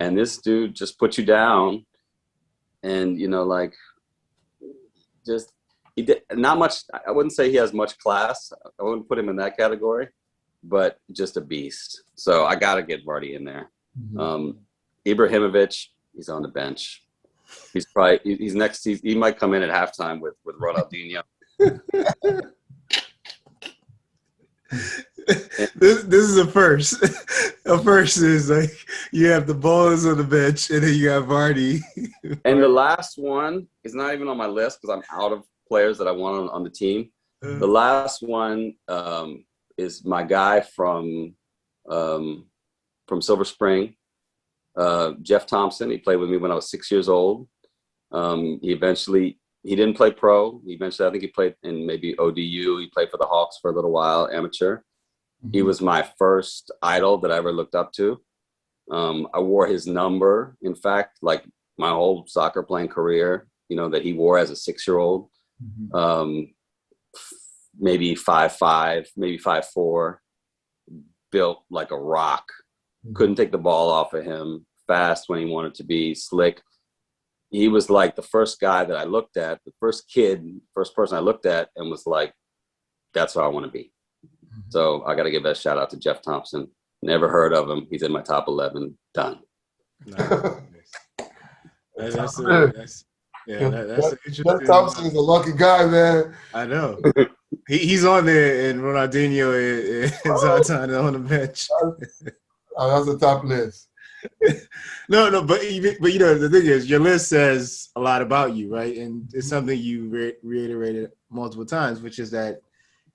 and this dude just puts you down. And he did not much. I wouldn't say he has much class. I wouldn't put him in that category, but just a beast. So I got to get Vardy in there. Ibrahimovic, he's on the bench. He's next. He might come in at halftime with Ronaldinho. This is a first. A first is you have the ballers on the bench, and then you got Vardy. And the last one is not even on my list because I'm out of players that I want on the team. The last one is my guy from Silver Spring, Jeff Thompson. He played with me when I was 6 years old. He didn't play pro. I think he played in maybe ODU. He played for the Hawks for a little while, amateur. He was my first idol that I ever looked up to. I wore his number. In fact, my whole soccer playing career, that he wore as a 6-year-old. Maybe 5'5", maybe 5'4", built like a rock. Couldn't take the ball off of him. Fast when he wanted to be, slick. He was the first guy that I looked at, the first person I looked at and was like, that's what I want to be. So I got to give that shout out to Jeff Thompson. Never heard of him. He's in my top 11. Done. That's interesting. Jeff Thompson is a lucky guy, man. I know. He's on there, and Ronaldinho and Zlatan on the bench. That's a top list. No, but the thing is, your list says a lot about you, right? And it's something you reiterated multiple times, which is that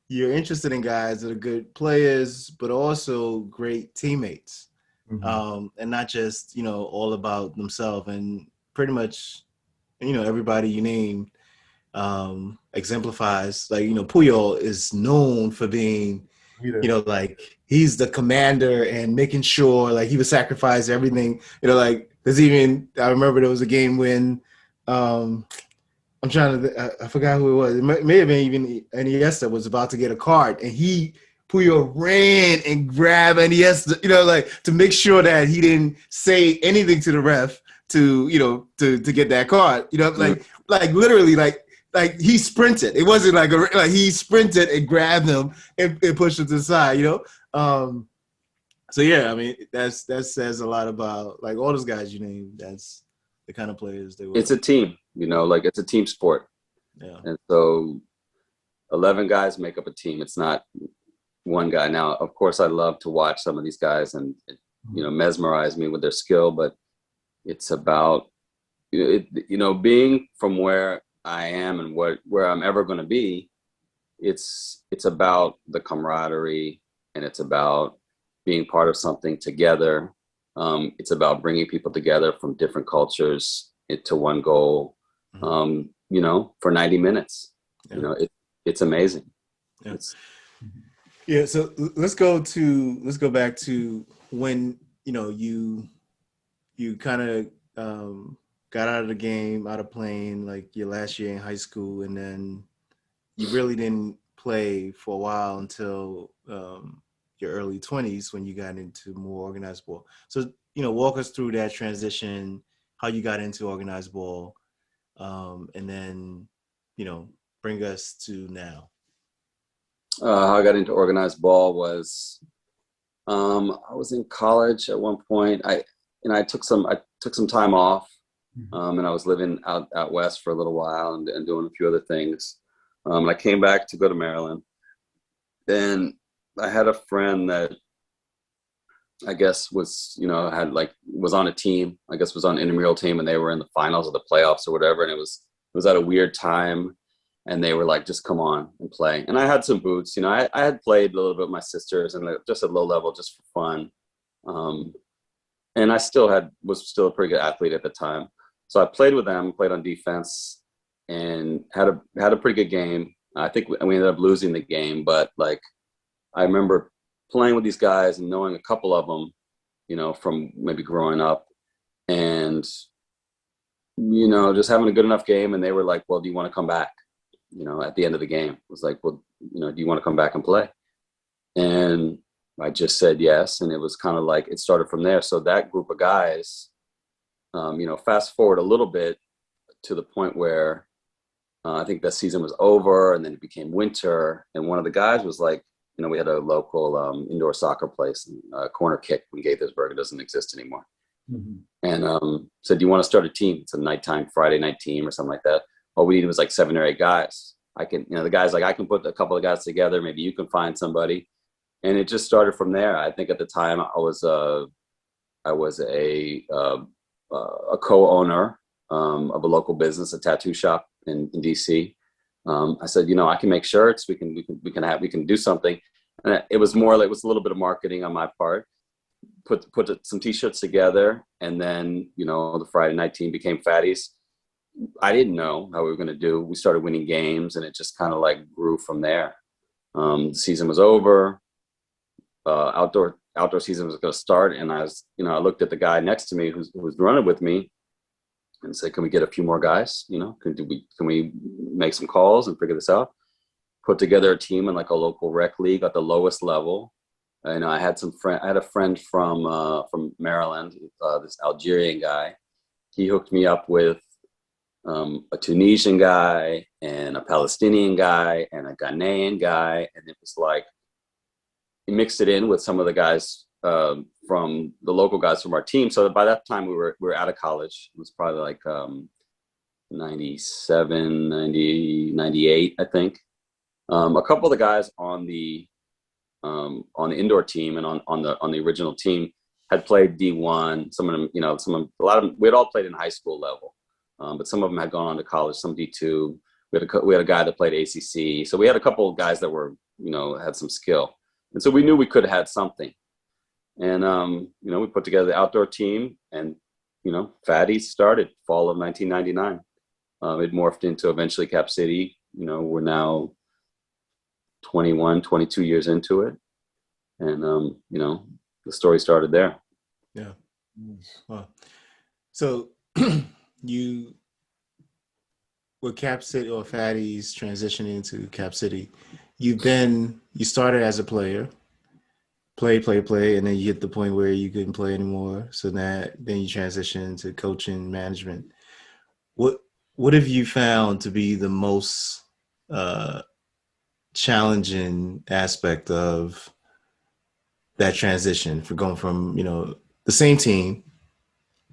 you're interested in guys that are good players, but also great teammates. and not just, all about themselves. And pretty much, everybody you named exemplifies, like, Puyol is known for being, like, he's the commander and making sure, like, he would sacrifice everything. Like, I remember there was a game when, I'm trying to, I forgot who it was. It may have been even Iniesta was about to get a card, and Puyol ran and grabbed Iniesta, like, to make sure that he didn't say anything to the ref to get that card. Like literally, like he sprinted. It wasn't like he sprinted and grabbed him and pushed him to the side. So yeah, I mean, that says a lot about, like, all those guys you named. That's the kind of players they were. It's a team, like, it's a team sport. Yeah. And so 11 guys make up a team. It's not one guy. Now, of course, I love to watch some of these guys and, mesmerize me with their skill, but it's about, being from where I am and where I'm ever going to be. It's about the camaraderie, and it's about being part of something together. It's about bringing people together from different cultures into one goal, for 90 minutes. Yeah. It's amazing. Yeah. So let's go back to when, you kind of got out of the game, out of playing, like, your last year in high school, and then you really didn't play for a while until your early 20s when you got into more organized ball. So, walk us through that transition, how you got into organized ball, and then, bring us to now. How I got into organized ball was, I was in college at one point. I took some time off, and I was living out west for a little while and doing a few other things. And I came back to go to Maryland, and I had a friend that I guess was on a team, I guess was on an intramural team, and they were in the finals of the playoffs or whatever. And it was at a weird time, and they were like, just come on and play. And I had some boots, I had played a little bit with my sisters and just at low level, just for fun. And I was still a pretty good athlete at the time. So I played with them, played on defense, and had a pretty good game. I think we ended up losing the game, but, like, I remember playing with these guys and knowing a couple of them, from maybe growing up, and, just having a good enough game. And they were like, well, do you want to come back? At the end of the game, it was like, well, do you want to come back and play? And I just said yes. And it was kind of like, it started from there. So that group of guys, fast forward a little bit to the point where I think that season was over, and then it became winter. And one of the guys was like, we had a local indoor soccer place, Corner Kick in Gaithersburg. It doesn't exist anymore. And said, do you want to start a team? It's a nighttime Friday night team or something like that. All we needed was like 7 or 8 guys. I can, the guy's like, I can put a couple of guys together. Maybe you can find somebody. And it just started from there. I think at the time I was a co-owner of a local business, a tattoo shop in DC. I said, I can make shirts. We can do something. And it was more like, it was a little bit of marketing on my part. Put some t-shirts together, and then the Friday night team became Fatties. I didn't know how we were going to do. We started winning games, and it just kind of like grew from there. The season was over. Outdoor season was going to start, and I looked at the guy next to me who was running with me, and said, "Can we get a few more guys? Can we make some calls and figure this out?" Put together a team in like a local rec league at the lowest level. I had a friend from Maryland, this Algerian guy. He hooked me up with a Tunisian guy and a Palestinian guy and a Ghanaian guy. And it was like, he mixed it in with some of the guys from the local guys from our team. So by that time we were out of college. It was probably like 97, 90, 98, I think. A couple of the guys on the indoor team and on the original team had played D1. Some of them, a lot of them, we had all played in high school level. But some of them had gone on to college, some D2. We had a guy that played ACC. So we had a couple of guys that were, had some skill. And so we knew we could have had something. And, we put together the outdoor team, and, Fatties started fall of 1999. It morphed into eventually Cap City. We're now 21, 22 years into it. And, the story started there. Yeah. Wow. So you, with Cap City or Fatties transitioning to Cap City, you started as a player, play, and then you hit the point where you couldn't play anymore. So then you transition to coaching, management. What have you found to be the most challenging aspect of that transition for going from, the same team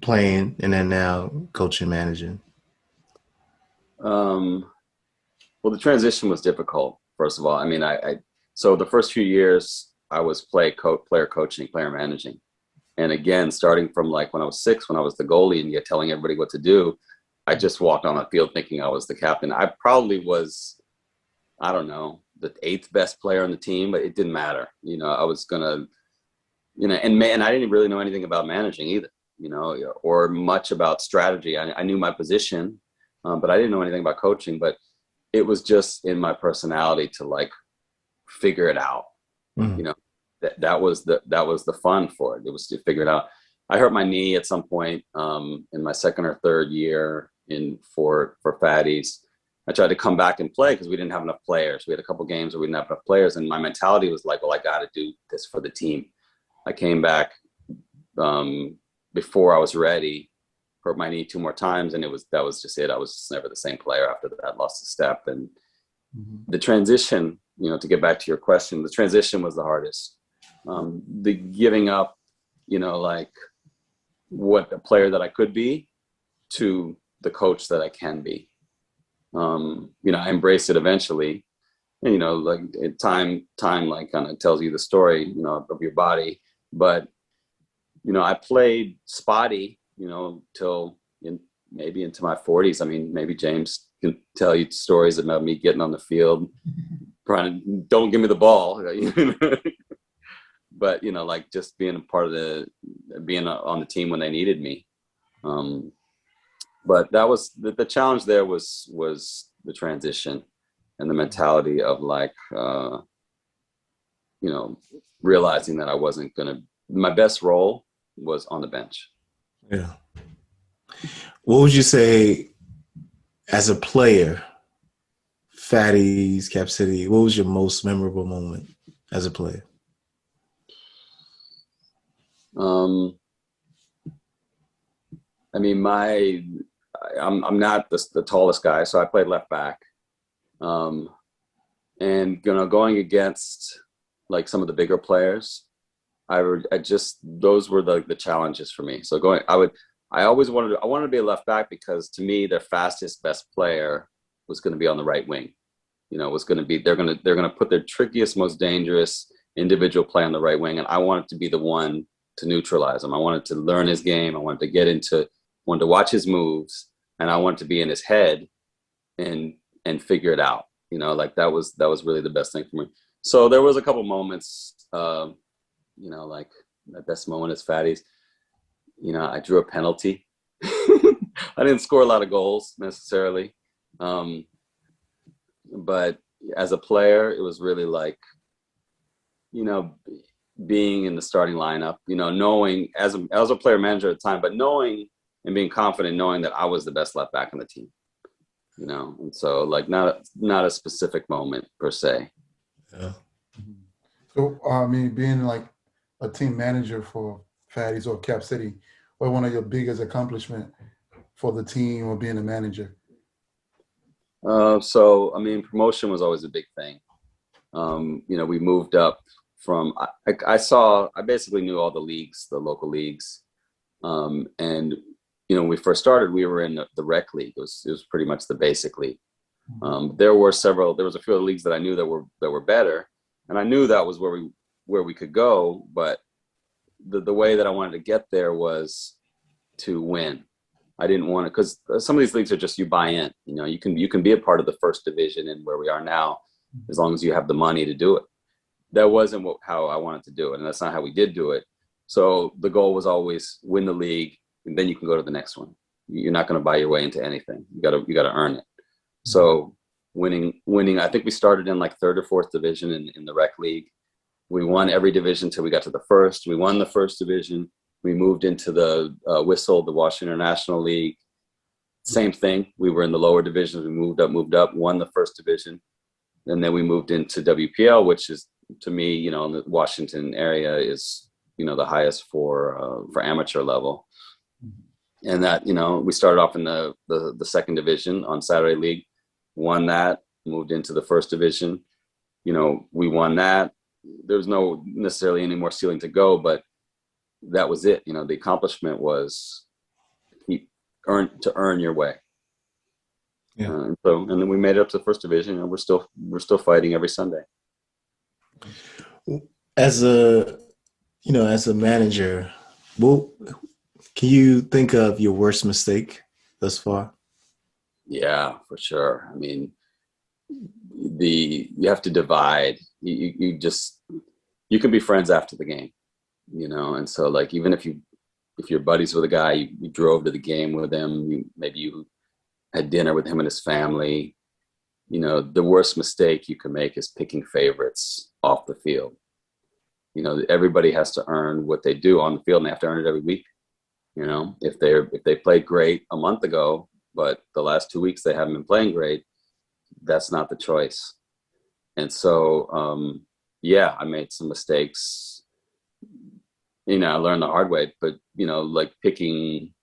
playing and then now coaching, managing? Well, the transition was difficult, first of all. I mean, so the first few years I was player coaching, player managing. And again, starting from like when I was 6, when I was the goalie and yet telling everybody what to do, I just walked on the field thinking I was the captain. I probably was, I don't know, the 8th best player on the team, but it didn't matter. I was gonna, and I didn't really know anything about managing either, or much about strategy. I knew my position, but I didn't know anything about coaching. But it was just in my personality to like figure it out. Mm-hmm. That was the fun for it. It was to figure it out. I hurt my knee at some point in my 2nd or 3rd year for Fatties. I tried to come back and play because we didn't have enough players. We had a couple games where we didn't have enough players, and my mentality was like, well, I got to do this for the team. I came back before I was ready, hurt my knee 2 more times, and that was just it. I was just never the same player after that. Lost a step, and the transition. To get back to your question, the transition was the hardest. The giving up, like what the player that I could be to the coach that I can be. I embraced it eventually. And, like time like kind of tells you the story, of your body. But, I played spotty, till maybe into my 40s. I mean, maybe James can tell you stories about me getting on the field, trying to, don't give me the ball. But, like just being a part of being on the team when they needed me. But that was the challenge there was the transition and the mentality of like, realizing that I wasn't going to, my best role was on the bench. Yeah. What would you say as a player, Fatties, Cap City, what was your most memorable moment as a player? I mean, I'm not the tallest guy, so I played left back. And going against like some of the bigger players, those were the challenges for me. So I wanted to be a left back because to me, their fastest, best player was going to be on the right wing. Was going to be, they're going to put their trickiest, most dangerous individual play on the right wing. And I wanted to be the one to neutralize him. I wanted to learn his game. I wanted to watch his moves, and I wanted to be in his head and figure it out. Like that was really the best thing for me. So there was a couple moments, like my best moment is Fatties. I drew a penalty. I didn't score a lot of goals necessarily. But as a player, it was really like, being in the starting lineup, knowing as a player manager at the time, but knowing and being confident, knowing that I was the best left back on the team, and so like not a specific moment per se. Yeah. So, being like a team manager for Fatties or Cap City, what one of your biggest accomplishment for the team or being a manager? So, promotion was always a big thing. We moved up from, I basically knew all the leagues, the local leagues. And, when we first started, we were in the rec league. It was pretty much the basic league. There was a few other leagues that I knew that were better. And I knew that was where we could go. But the way that I wanted to get there was to win. I didn't want to, because some of these leagues are just, you buy in, you can be a part of the first division and where we are now, as long as you have the money to do it. That wasn't how I wanted to do it. And that's not how we did do it. So the goal was always win the league, and then you can go to the next one. You're not going to buy your way into anything. You got to earn it. So winning. I think we started in like third or fourth division in the rec league. We won every division till we got to the first. We won the first division. We moved into the Whistle, the Washington International League. Same thing. We were in the lower divisions. We moved up, won the first division. And then we moved into WPL, which is, to me, you know, in the Washington area is, you know, the highest for amateur level. And that, you know, we started off in the second division on Saturday League, won that, moved into the first division. You know, we won that. There's no necessarily any more ceiling to go, but that was it. You know, the accomplishment was earn your way. Yeah. And then we made it up to the first division, and we're still fighting every Sunday. As a manager, well, can you think of your worst mistake thus far? Yeah, for sure. I mean, you have to divide. You can be friends after the game, you know. And so, like, even if you're buddies with a guy, you drove to the game with him, maybe you had dinner with him and his family. You know, the worst mistake you can make is picking favorites off the field. You know, everybody has to earn what they do on the field, and they have to earn it every week. You know, if they played great a month ago, but the last 2 weeks they haven't been playing great, that's not the choice. And so, yeah, I made some mistakes. You know, I learned the hard way, but, you know, like picking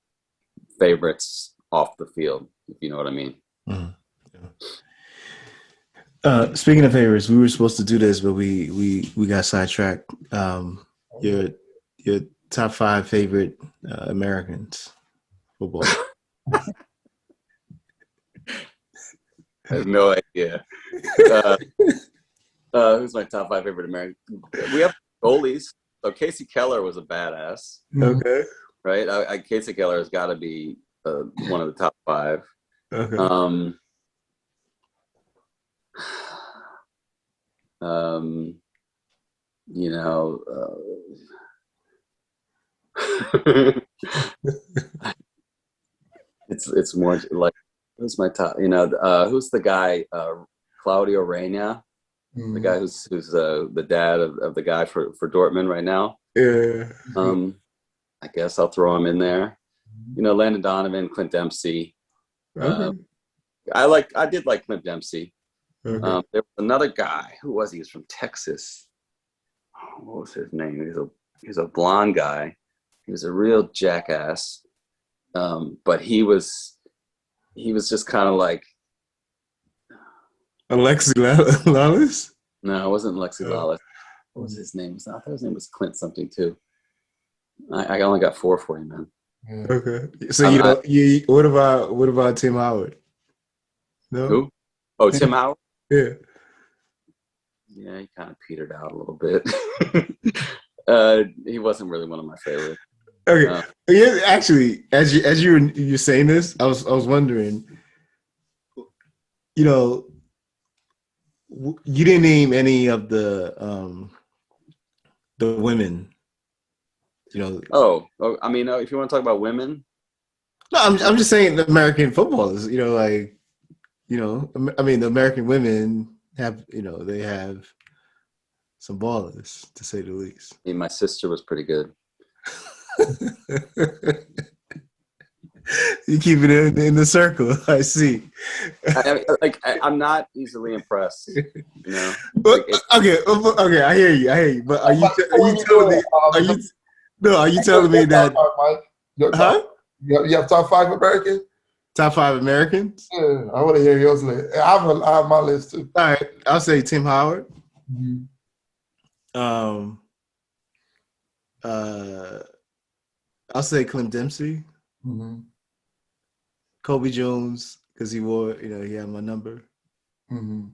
favorites off the field, if you know what I mean. Mm-hmm. Yeah. Speaking of favorites, we were supposed to do this, but we got sidetracked. Your top 5 favorite Americans football. I have no idea. Who's my top 5 favorite American? We have goalies. So Casey Keller was a badass. Okay. Right? Casey Keller has got to be one of the top 5. Okay. You know, it's more like, who's my top? You know, who's the guy? Claudio Reyna, the guy who's the dad of the guy for Dortmund right now. Yeah. I guess I'll throw him in there. You know, Landon Donovan, Clint Dempsey. Okay. I did like Clint Dempsey. Okay. There was another guy. Who was he? He was from Texas. What was his name? He's a blonde guy. He was a real jackass. But he was just kind of like Alexi Lawless? No, it wasn't Alexi Lawless. What was his name? I thought his name was Clint something too. I only got 4 for you, man. Okay. So what about Tim Howard? No. Who? Oh, Tim Howard? Yeah. Yeah, he kind of petered out a little bit. He wasn't really one of my favorites. Okay. Yeah, actually, as you're saying this, I was wondering, you know, you didn't name any of the women, you know. Oh, I mean, if you want to talk about women. No, I'm just saying the American footballers, you know, like, you know, I mean, the American women have, you know, they have some ballers, to say the least. I mean, my sister was pretty good. You keep it in the circle. I see. I'm not easily impressed. You know. Okay. I hear you. But are you telling me? Are you telling me that? Huh? You have top 5 Americans? Top 5 Americans? Yeah, I want to hear yours list. I have my list too. All right, I'll say Tim Howard. Mm-hmm. I'll say Clint Dempsey. Mm-hmm. Kobe Jones, because he wore, you know, he had my number. Mm-hmm.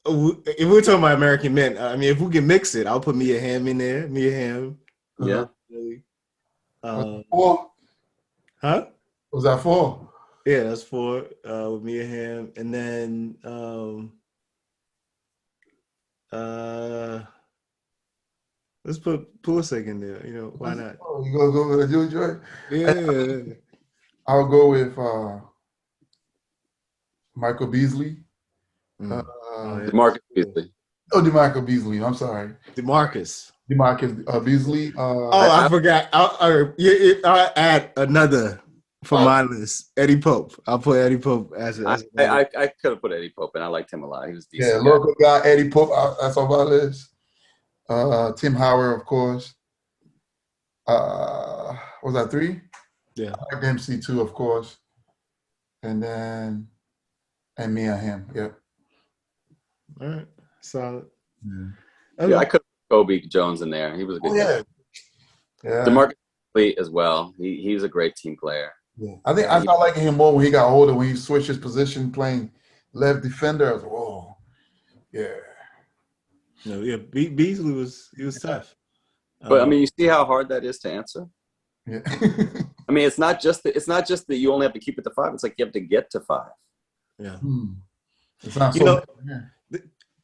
If we're talking about American men, I mean, if we can mix it, I'll put Mia Hamm in there. Mia Hamm. Yeah. 4? Huh? Was that 4? Yeah, that's 4 with me and him, and then let's put Pulisic in there. You know, why not? Oh, you gonna go with a Jewish joint? Yeah. I'll go with Michael Beasley. Mm. Oh yeah. DeMarcus Beasley. DeMichael Beasley. I'm sorry, DeMarcus. DeMarcus Beasley. Oh, I forgot. I'll add another for my list. Eddie Pope. I'll put Eddie Pope as another. I could have put Eddie Pope, and I liked him a lot. He was a Yeah, decent guy. local guy Eddie Pope. That's on my list. Tim Howard, of course. Was that 3? Yeah. Dempsey 2, of course. And then me and him. Yep. All right. Solid. Yeah. Okay. Yeah, I could put Kobe Jones in there. He was a good guy. Yeah. DeMarcus Beasley as well. He's a great team player. Yeah. I think I started liking him more when he got older, when he switched his position playing left defender. I was like, whoa. Yeah. No, yeah. Beasley was tough. But I mean, you see how hard that is to answer. Yeah. I mean, it's not just that you only have to keep it to 5. It's like you have to get to 5. Yeah. It's not You know, yeah.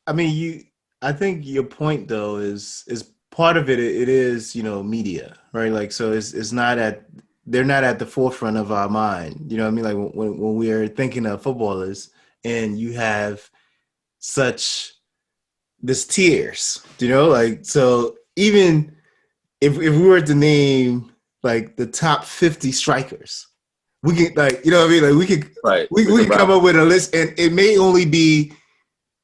I mean, I think your point though is part of it. It is, you know, media, right? Like, so it's not they're not at the forefront of our mind. You know what I mean? Like when we are thinking of footballers, and you have such this tiers, you know, like, so even if we were to name like the top 50 strikers, we could, like, you know what I mean? Like, we could, right. we could come up with a list, and it may only be,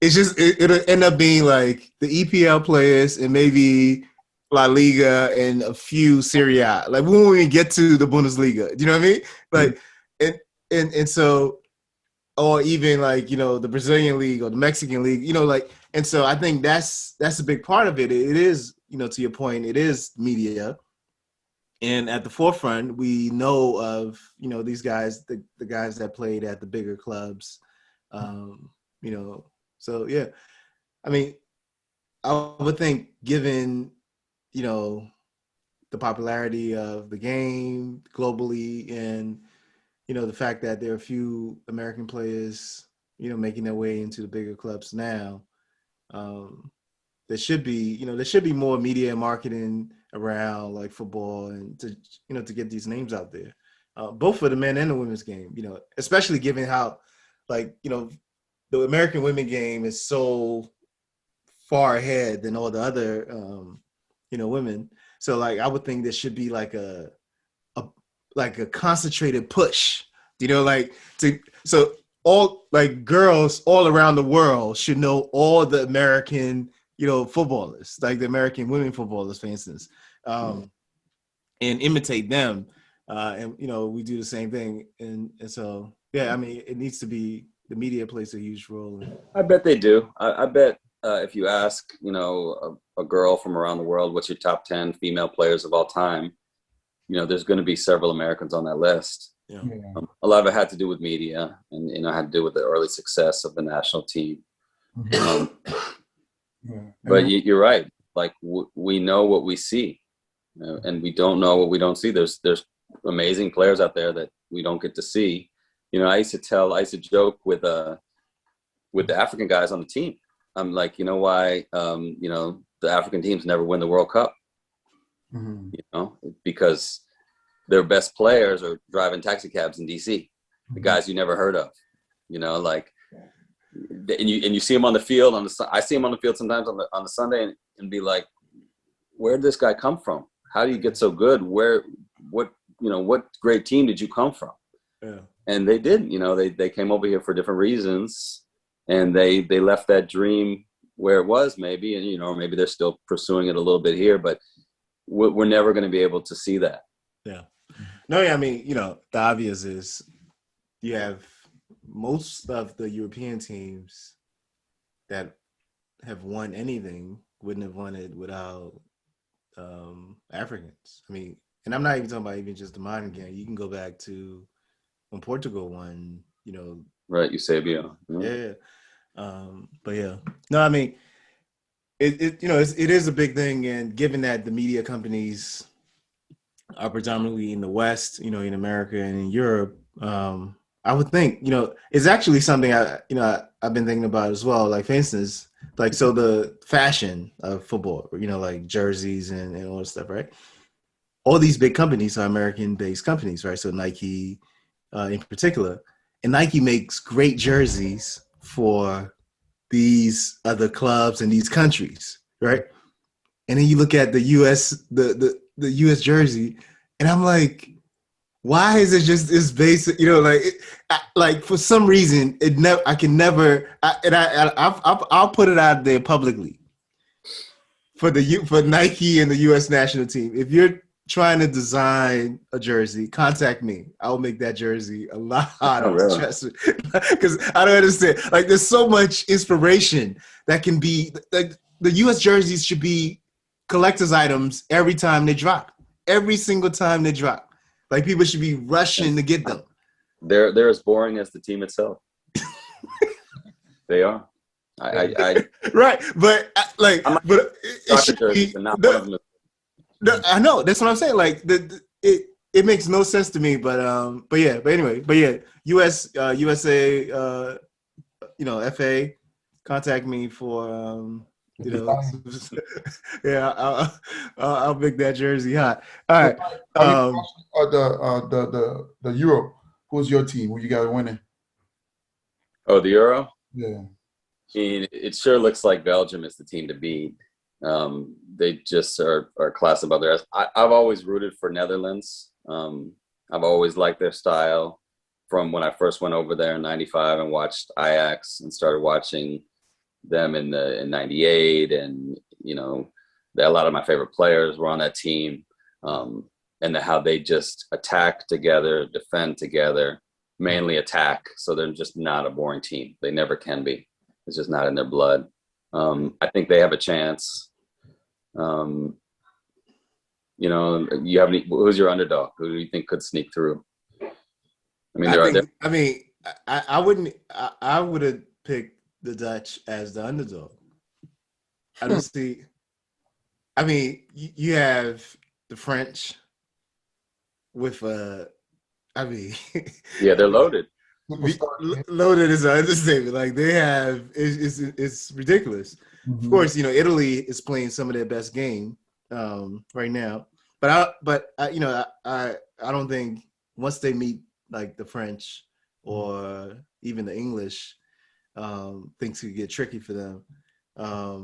it'll end up being like the EPL players and maybe La Liga and a few Serie A. Like, we won't even get to the Bundesliga. Do you know what I mean? Like, and so, or even like, you know, the Brazilian league or the Mexican league, you know, like, and so I think that's a big part of it. It is, you know, to your point, it is media. And at the forefront, we know of, you know, these guys, the guys that played at the bigger clubs, you know. So, yeah, I mean, I would think, given, you know, the popularity of the game globally, and, you know, the fact that there are a few American players, you know, making their way into the bigger clubs now, there should be more media and marketing around like football, and to, you know, to get these names out there, both for the men and the women's game, you know, especially given how, like, you know, the American women game is so far ahead than all the other, you know, women. So, like, I would think there should be like a concentrated push, you know, like, so all, like, girls all around the world should know all the American, you know, footballers, like the American women footballers, for instance, and imitate them. And, you know, we do the same thing. And so, yeah, I mean, it needs to be, the media plays a huge role. I bet they do. I bet if you ask, you know, a girl from around the world, what's your top 10 female players of all time, you know, there's going to be several Americans on that list. Yeah. A lot of it had to do with media, and, you know, had to do with the early success of the national team. But you're right. Like, we know what we see, you know, and we don't know what we don't see. There's amazing players out there that we don't get to see. You know, I used to joke with the African guys on the team. I'm like, you know why, you know, the African teams never win the World Cup? You know, because their best players are driving taxi cabs in DC, the guys you never heard of, you know, like, and you see them on the field I see them on the field sometimes on the Sunday, and be like, where did this guy come from? How do you get so good? What great team did you come from? Yeah. And they did, you know, they came over here for different reasons, and they left that dream where it was, maybe, and, you know, maybe they're still pursuing it a little bit here, but we're never going to be able to see that. Yeah. No, yeah, I mean, you know, the obvious is you have most of the European teams that have won anything wouldn't have won it without Africans. I mean, and I'm not even talking about even just the modern game. You can go back to when Portugal won, you know. Right, Eusebio. Yeah. But yeah. No, I mean, it you know, it is a big thing, and given that the media companies are predominantly in the West, you know, in America and in Europe, I would think, it's actually something I've been thinking about as well. Like, for instance, like, so the fashion of football, like jerseys and all this stuff, right? All these big companies are American-based companies, right? So Nike, in particular, and Nike makes great jerseys for these other clubs in these countries, right? And then you look at the U.S. the U.S. jersey, and I'm like, why is it just this basic? Like for some reason, I can never. I'll put it out there publicly for Nike and the U.S. national team. If you're trying to design a jersey, contact me. I'll make that jersey a lot Oh, really? because I don't understand. Like, there's so much inspiration that can be like the U.S. jerseys should be collector's items every time they drop. Every single time they drop, like people should be rushing to get them. They're as boring as the team itself. They are. Right, but it should be. I know, that's what I'm saying. Like it makes no sense to me. But anyway, USA, FA, contact me for yeah, I'll make that jersey hot. All right. The Euro. Who's your team? Who you got winning? Oh, the Euro? Yeah. It sure looks like Belgium is the team to beat. They just are a class above the rest. I've always rooted for Netherlands. I've always liked their style from when I first went over there in '95 and watched Ajax and started watching them in '98. And, a lot of my favorite players were on that team. And how they just attack together, defend together, mainly attack. So they're just not a boring team. They never can be. It's just not in their blood. I think they have a chance. You have who's your underdog? Who do you think could sneak through? I would have picked the Dutch as the underdog. I don't see. I mean, you have the French with yeah, they're loaded. Loaded is an understatement. Like, they have, it's ridiculous. Mm-hmm. Of course, Italy is playing some of their best game right now. But I don't think once they meet like the French or even the English, things could get tricky for them. I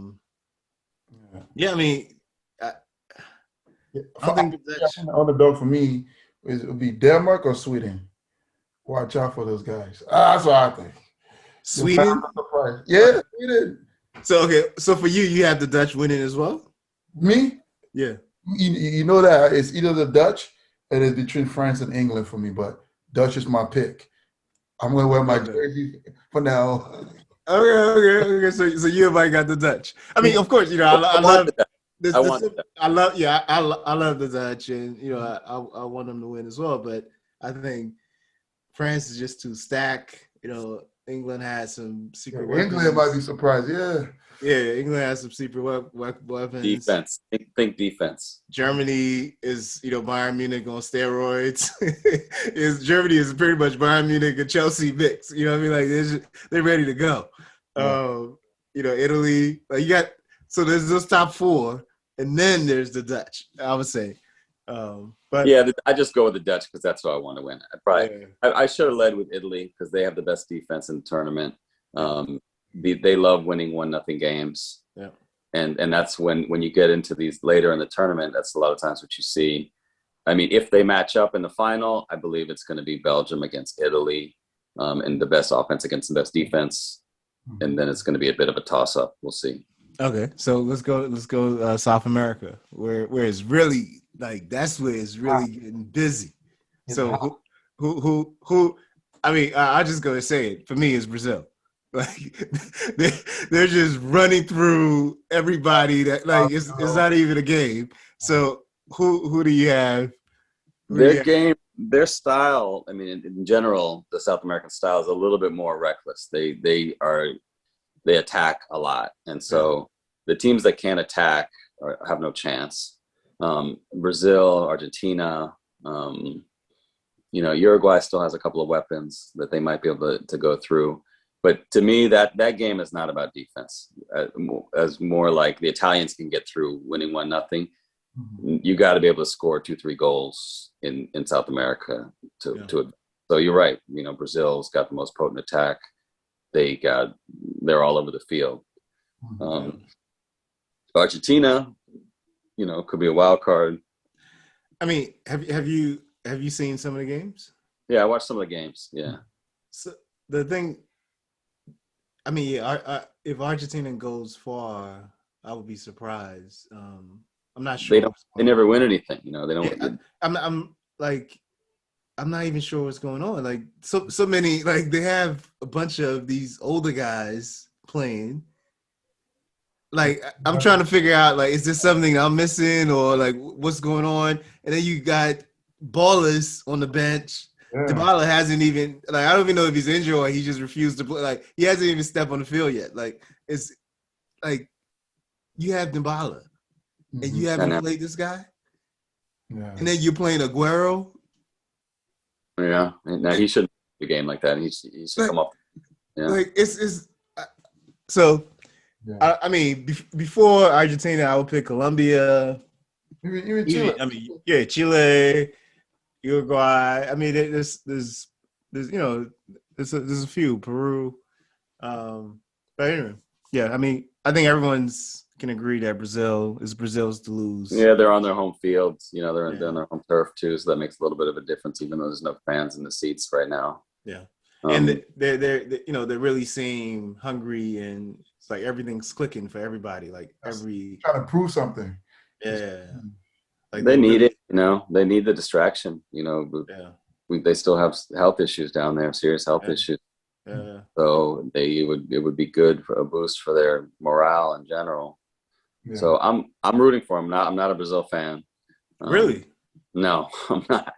think the underdog for me would be Denmark or Sweden. Watch out for those guys. That's what I think. Sweden? Yeah, Sweden. So for you have the Dutch winning as well? Me? Yeah. You know that it's either the Dutch and it's between France and England for me, but Dutch is my pick. I'm going to wear my jersey for now. Okay. So you and I got the Dutch. I mean, of course, I love that. I love the Dutch, and I want them to win as well. But I think France is just too stacked. England has some secret weapons. England might be surprised. Yeah, England has some secret weapons. Defense. Think defense. Germany is Bayern Munich on steroids. Germany is pretty much Bayern Munich and Chelsea mix. You know what I mean? Like, they're ready to go. Italy. Like, so there's those top four. And then there's the Dutch, I would say. But yeah, I just go with the Dutch because that's what I want to win. I should have led with Italy because they have the best defense in the tournament. They love winning 1-0 games. Yeah. And that's when you get into these later in the tournament, that's a lot of times what you see. I mean, if they match up in the final, I believe it's going to be Belgium against Italy, and the best offense against the best defense. And then it's going to be a bit of a toss-up. We'll see. Okay, so let's go South America, where it's really that's where it's really getting busy. So who? I mean, I just go to say it. For me, it's Brazil. Like, they're just running through everybody. That it's not even a game. So who do you have? Their style. I mean, in general, the South American style is a little bit more reckless. They attack a lot, and so the teams that can't attack have no chance. Brazil, Argentina, Uruguay still has a couple of weapons that they might be able to go through. But to me, that game is not about defense. As more like the Italians can get through winning 1-0. You got to be able to score 2-3 goals in South America to. So you're right. Brazil's got the most potent attack. They're all over the field. Argentina, could be a wild card. I mean, have you seen some of the games? Yeah, I watched some of the games. Yeah. So the thing, I mean, if Argentina goes far, I would be surprised. I'm not sure. They never win anything. They don't. Yeah, I'm not even sure what's going on. Like so many, like they have a bunch of these older guys playing. Like I'm trying to figure out, like, is this something I'm missing or like what's going on? And then you got ballers on the bench. Yeah. Dybala hasn't even, like, I don't even know if he's injured or he just refused to play. Like he hasn't even stepped on the field yet. Like it's like you have Dybala and you haven't played this guy. Yeah. And then you're playing Aguero. Yeah, now he shouldn't be a game like that. He should like, come up. Yeah, like it's so. Yeah. I mean, before Argentina, I would pick Colombia. Even Chile. I mean, yeah, Chile, Uruguay. I mean, there's a few, Peru. But anyway, yeah. I mean, I think everyone's can agree that Brazil's to lose. Yeah, they're on their home fields. They're on their home turf too, so that makes a little bit of a difference, even though there's no fans in the seats right now. Yeah, and they really seem hungry, and it's like everything's clicking for everybody. Like trying to prove something. Yeah, like they need it. They need the distraction. They still have health issues down there, serious health issues. Yeah. So it would be good for a boost for their morale in general. Yeah. So I'm rooting for them. I'm not a Brazil fan. Really? No, I'm not.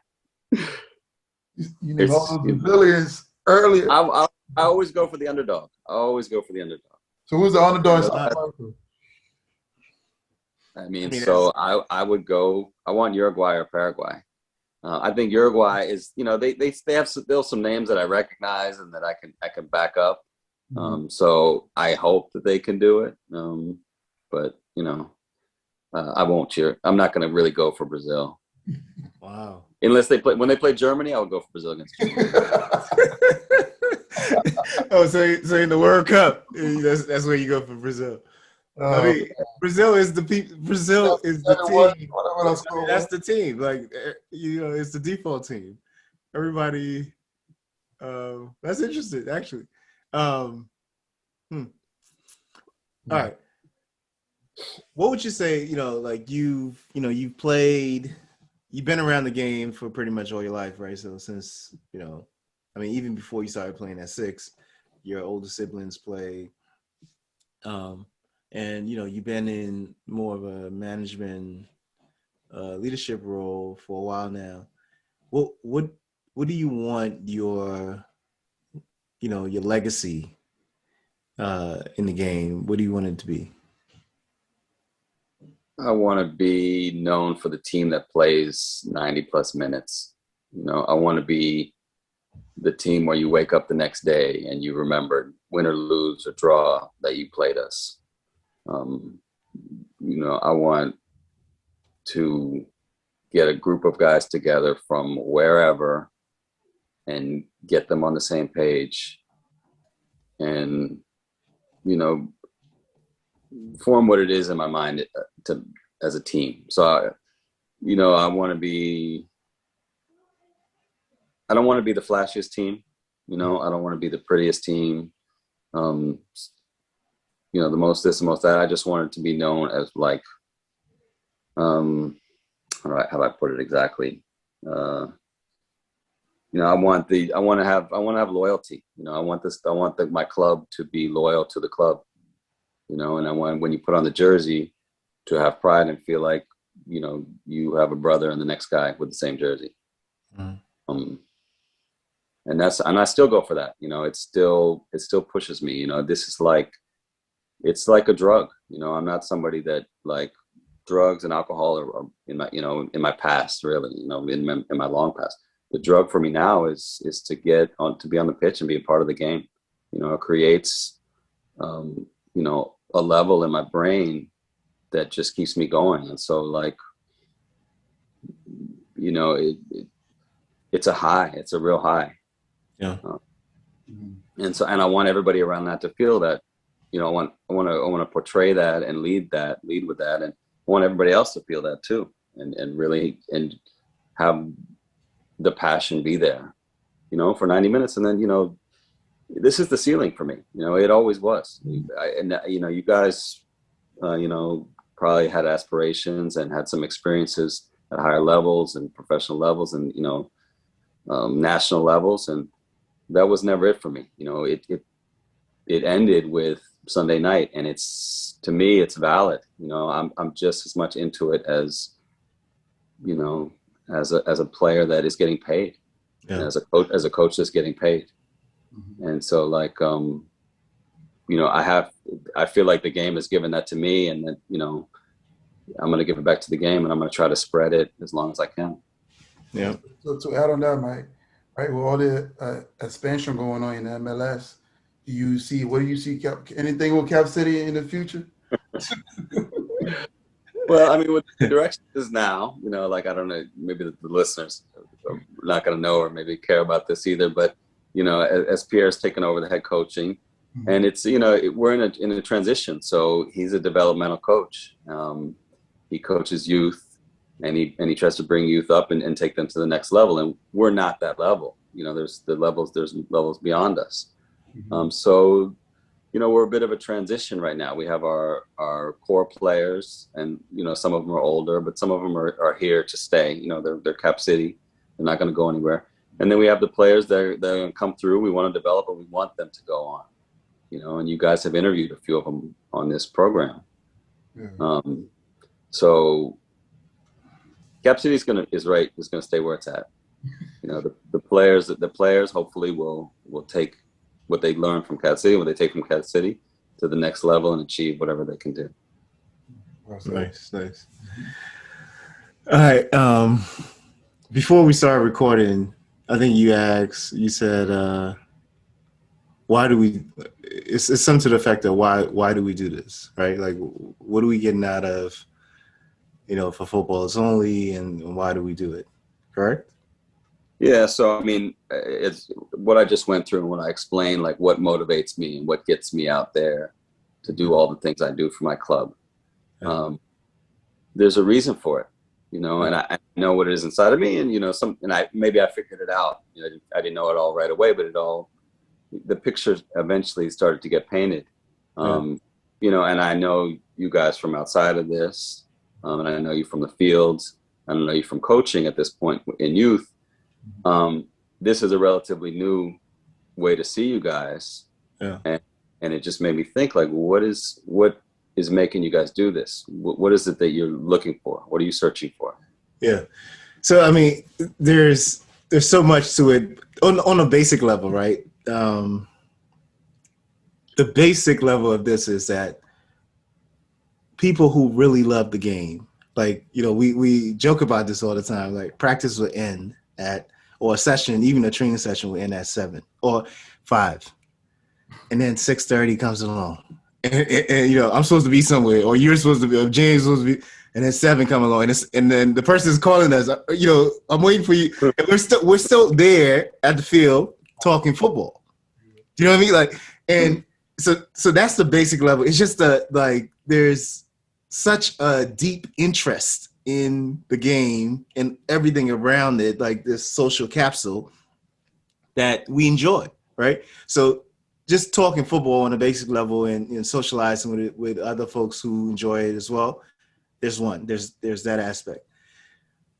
Brazilians earlier. I always go for the underdog. So who's the underdog? I would go. I want Uruguay or Paraguay. I think Uruguay is. They have some names that I recognize and that I can back up. So I hope that they can do it. But I won't cheer. I'm not going to really go for Brazil. Wow. Unless when they play Germany, I would go for Brazil against Germany. Oh, so in the World Cup, that's where you go for Brazil. I mean, Brazil is the team. That's the team. Like it's the default team. Everybody. That's interesting, actually. All right. What would you say? Like you've played, you've been around the game for pretty much all your life, right? So since I mean, even before you started playing at 6, your older siblings play, and you've been in more of a management, leadership role for a while now. What do you want your legacy in the game? What do you want it to be? I want to be known for the team that plays 90 plus minutes. I want to be the team where you wake up the next day and you remembered, win or lose or draw, that you played us. I want to get a group of guys together from wherever and get them on the same page and, form what it is in my mind as a team. So, I want to be, I don't want to be the flashiest team. I don't want to be the prettiest team. The most this, the most that. I just want it to be known as like, how do I put it exactly? I want to have loyalty. I want my club to be loyal to the club. And I want, when you put on the jersey, to have pride and feel like, you have a brother and the next guy with the same jersey. And I still go for that. It still pushes me. This is like, it's like a drug. I'm not somebody that, like, drugs and alcohol are in my, in my past, really, in my long past. the drug for me now is to get on, to be on the pitch and be a part of the game. You know, it creates, you know, a level in my brain that just keeps me going. And so, like, you know, it's a high. It's a real high. Yeah. And so, and I want everybody around that to feel that. You know, I want to portray that and lead with that, and I want everybody else to feel that too, and really and have the passion be there. You know, for 90 minutes, and then, you know, this is the ceiling for me. You know, it always was. And you know, you guys, you know, probably had aspirations and had some experiences at higher levels and professional levels, and, you know, national levels, and that was never it for me. You know, it ended with Sunday night, and it's, to me, it's valid. You know, I'm just as much into it as, you know, as a player that is getting paid, and as a coach that's getting paid. And so, like, you know, I feel like the game has given that to me, and that, you know, I'm going to give it back to the game, and I'm going to try to spread it as long as I can. Yeah. So to add on that, Mike, right, with all the expansion going on in the MLS, what do you see, anything with Cap City in the future? Well, I mean, what the direction is now, you know, like, I don't know, maybe the listeners are not going to know or maybe care about this either, but, you know, as Pierre's taken over the head coaching, and it's, you know, we're in a transition. So he's a developmental coach. He coaches youth, and he tries to bring youth up and take them to the next level. And we're not that level. You know, there's levels beyond us. So, you know, we're a bit of a transition right now. We have our core players, and, you know, some of them are older, but some of them are here to stay. You know, they're Cap City. They're not going to go anywhere. And then we have the players that are going to come through. We want to develop, and we want them to go on. You know, and you guys have interviewed a few of them on this program. So Cap City is going to stay where it's at. You know, the players hopefully will take what they learn from Cap City, what they take from Cap City, to the next level and achieve whatever they can do. Nice. All right. Before we start recording, I think you said, why do we, it's something to the effect of why do we do this, right? Like, what are we getting out of, you know, for footballers only, and why do we do it? Correct? Yeah. So, I mean, it's what I just went through, and when I explained, like, what motivates me and what gets me out there to do all the things I do for my club. There's a reason for it, you know, and I know what it is inside of me, and, you know, maybe I figured it out. You know, I didn't know it all right away, but the picture eventually started to get painted. You know, and I know you guys from outside of this, and I know you from the fields, and I know you from coaching at this point in youth. This is a relatively new way to see you guys. And it just made me think, like, what is making you guys do this? What is it that you're looking for? What are you searching for? Yeah. So, I mean, there's so much to it on a basic level, right? The basic level of this is that people who really love the game, like, you know, we joke about this all the time, like, practice will end or a session, even a training session, will end at 7 or 5. And then 6:30 comes along. And you know, I'm supposed to be somewhere, or you're supposed to be, or James is supposed to be, and then 7 come along, and then the person is calling us, you know, I'm waiting for you. And we're still there at the field talking football. Do you know what I mean? Like, and so that's the basic level. It's just like, there's such a deep interest in the game and everything around it, like this social capsule that we enjoy, right? So just talking football on a basic level and socializing with other folks who enjoy it as well. There's that aspect.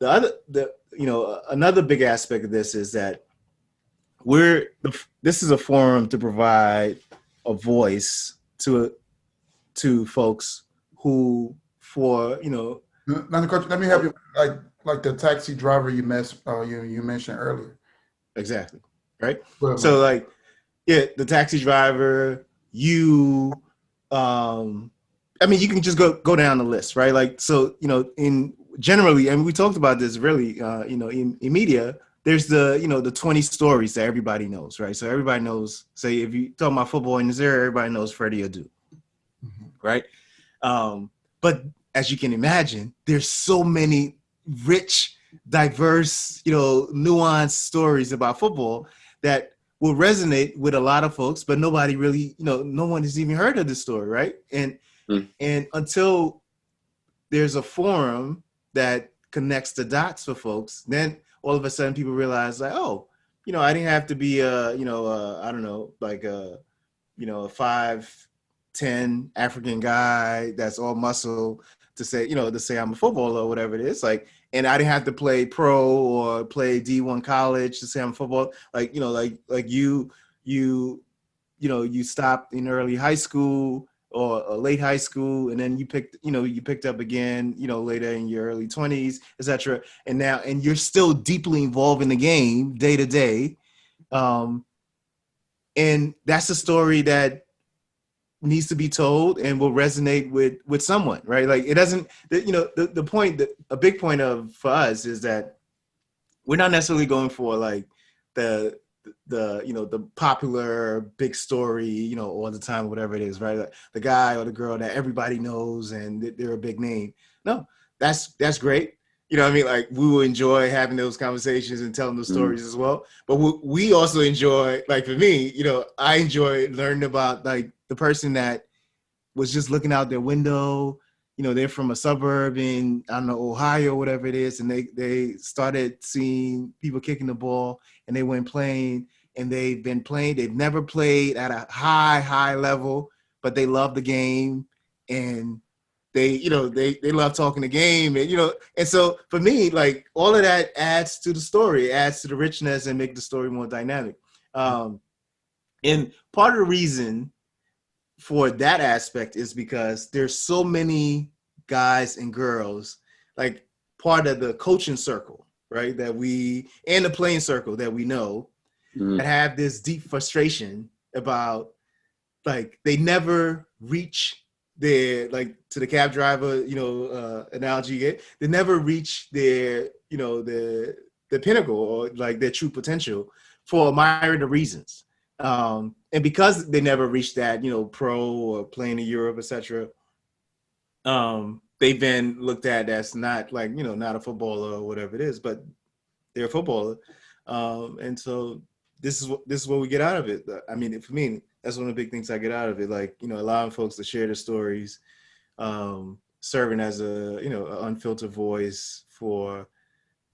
Another big aspect of this is that this is a forum to provide a voice to folks who, for, you know. Let me help you. Like the taxi driver you mentioned earlier. Exactly. Right. So, like, yeah, the taxi driver, you, I mean, you can just go down the list, right? Like, so, you know, generally, and we talked about this really, you know, in media, there's the 20 stories that everybody knows, right? So everybody knows, say if you talk about football in this area, everybody knows Freddie Adu, right? But as you can imagine, there's so many rich, diverse, nuanced stories about football that will resonate with a lot of folks, but nobody really, no one has even heard of this story, right? And until there's a forum that connects the dots for folks, then all of a sudden people realize like, oh, I didn't have to be I don't know, like a 5'10" African guy that's all muscle to say I'm a footballer or whatever it is. Like, and I didn't have to play pro or play D1 college to say I'm a footballer. Like, you stopped in early high school or late high school, and then you picked up again, later in your early 20s, etc. And you're still deeply involved in the game day to day. And that's a story that needs to be told and will resonate with someone, right? Like, it doesn't, the point that a big point for us is that we're not necessarily going for like the popular big story, all the time, whatever it is, right? Like the guy or the girl that everybody knows and they're a big name. No, that's great. You know what I mean? Like, we will enjoy having those conversations and telling those stories as well. But we also enjoy, like for me, I enjoy learning about like the person that was just looking out their window. They're from a suburb in, I don't know, Ohio, whatever it is. And they started seeing people kicking the ball and they went playing, and they've been playing. They've never played at a high level, but they love the game. And they love talking the game, and so for me, like, all of that adds to the story, adds to the richness and make the story more dynamic. And part of the reason for that aspect is because there's so many guys and girls, like part of the coaching circle, right, and the playing circle that we know, that have this deep frustration about, like, they never reach their, like, to the cab driver, analogy, they never reach their, the pinnacle or like their true potential for a myriad of reasons. And because they never reached that, pro or playing in Europe, etc., they've been looked at as not like, not a footballer or whatever it is, but they're a footballer. And so this is what we get out of it. I mean, for me, that's one of the big things I get out of it. Like, allowing folks to share their stories, serving as an unfiltered voice for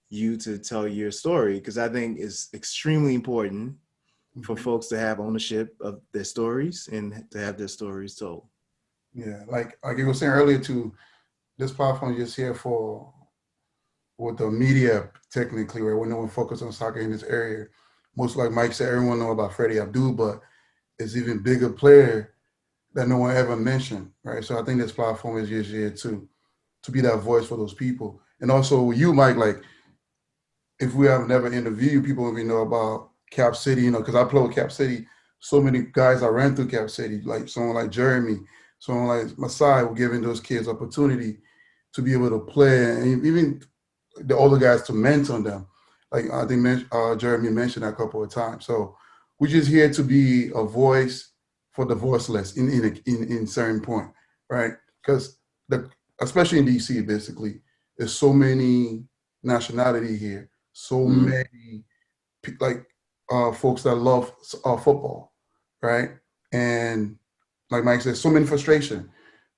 you to tell your story, because I think it's extremely important for folks to have ownership of their stories and to have their stories told. Yeah, like you were saying earlier too, this platform is just here with the media, technically, right? When no one focus on soccer in this area. Most, like Mike said, everyone know about Freddie Adu, but it's even bigger player that no one ever mentioned, right? So I think this platform is just here to be that voice for those people. And also you, Mike, like, if we have never interviewed people and we know about Cap City, because I play with Cap City, so many guys I ran through Cap City, like someone like Jeremy, someone like Masai, were giving those kids opportunity to be able to play, and even the older guys to mentor them. Like I think Jeremy mentioned that a couple of times. So we're just here to be a voice for the voiceless in certain point, right? Because especially in DC, basically, there's so many nationality here, so many like folks that love football, right? And like Mike said, so many frustration.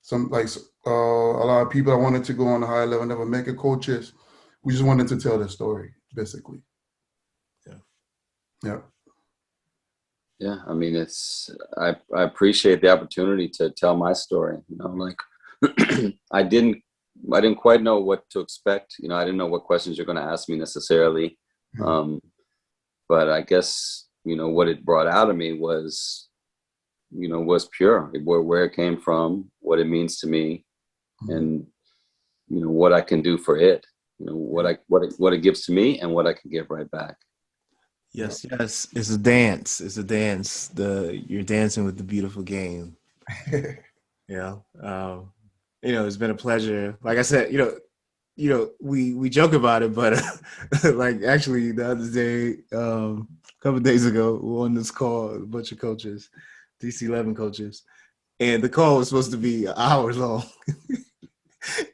Some like a lot of people that wanted to go on a high level never make it coaches. We just wanted to tell their story, basically. Yeah. I mean, I appreciate the opportunity to tell my story. Like I didn't quite know what to expect. I didn't know what questions you're going to ask me necessarily. But I guess, what it brought out of me was pure, where it came from, what it means to me, and, what I can do for it, what it gives to me and what I can give right back. Yes. It's a dance. You're dancing with the beautiful game. It's been a pleasure. Like I said, we joke about it, but like actually the other day, a couple of days ago, we were on this call, a bunch of coaches, DC-11 coaches, and the call was supposed to be an hour long.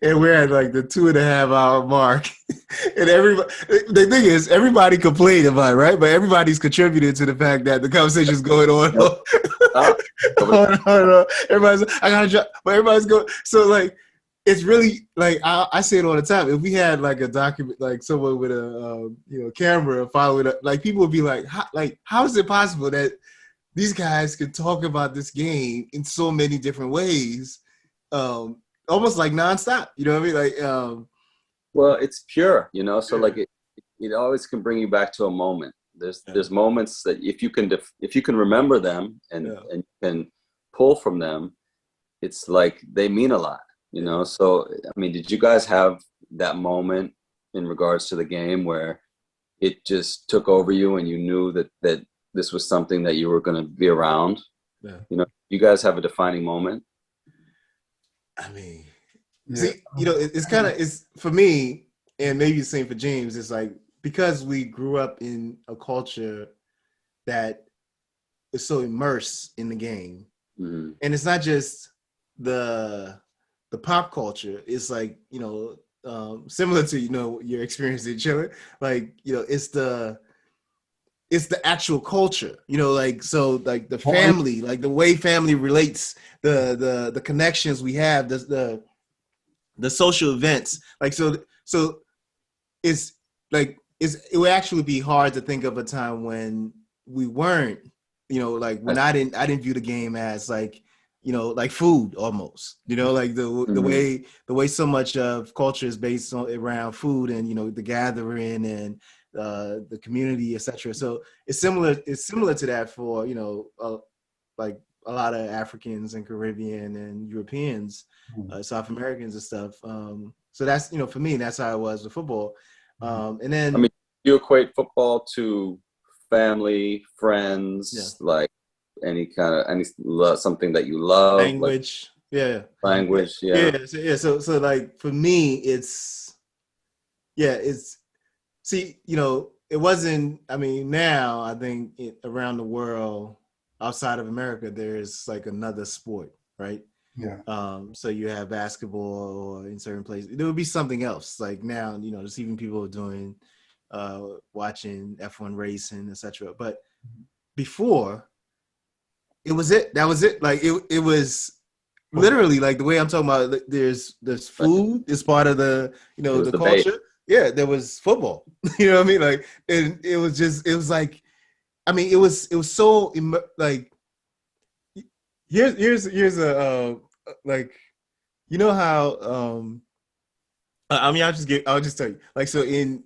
And we're at like the 2.5 hour mark. And everybody, the thing is, everybody complained about it, right? But everybody's contributed to the fact that the conversation is going on. Everybody's, I gotta drop, but everybody's going. So like, it's really like I say it all the time. If we had like a document, like someone with a camera following up, like people would be like, how is it possible that these guys can talk about this game in so many different ways? Almost like nonstop, you know what I mean? Like, well, it's pure, so like it always can bring you back to a moment. There's moments that if you can remember them and can pull from them, it's like they mean a lot, So, I mean, did you guys have that moment in regards to the game where it just took over you and you knew that this was something that you were going to be around? Yeah. You guys have a defining moment? I mean, see, it's for me, and maybe the same for James. It's like because we grew up in a culture that is so immersed in the game, and it's not just the pop culture. It's like similar to your experience in Chile. Like it's the actual culture, like so like the family, like the way family relates, the connections we have, the social events, like so it's like it would actually be hard to think of a time when we weren't, like when I didn't view the game as like like food almost, like the way so much of culture is based around food and the gathering and the community, etc. So it's similar to that for like a lot of Africans and Caribbean and Europeans, South Americans and stuff. So that's for me, that's how it was with football. And then I mean, you equate football to family, friends, like any something that you love, language, language, So like for me, it's see, it wasn't. I mean, now I think around the world, outside of America, there's like another sport, right? Yeah. So you have basketball, or in certain places there would be something else. Like now, there's even people doing, watching F1 racing, etc. But before, it was it. That was it. Like it was literally like the way I'm talking about. There's food is part of the the culture. Yeah, there was football. You know what I mean? Like, and it was like, I mean, it was so like. Here's a like, how I mean, I'll just tell you, like, so in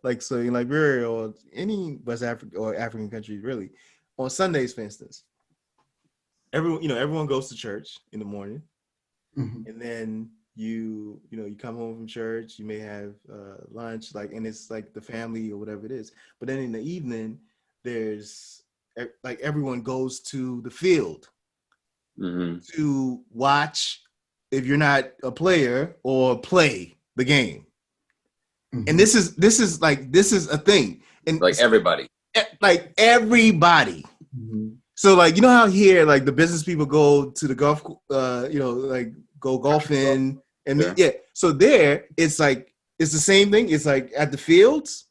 like, so in Liberia or any West Africa or African country really, on Sundays, for instance, everyone goes to church in the morning, and then you come home from church, you may have lunch, like, and it's like the family or whatever it is. But then in the evening, there's like everyone goes to the field to watch, if you're not a player, or play the game. And this is a thing, and like everybody. So like, how here, like the business people go to the golf, like go golfing, and so there it's like it's the same thing. It's like at the fields,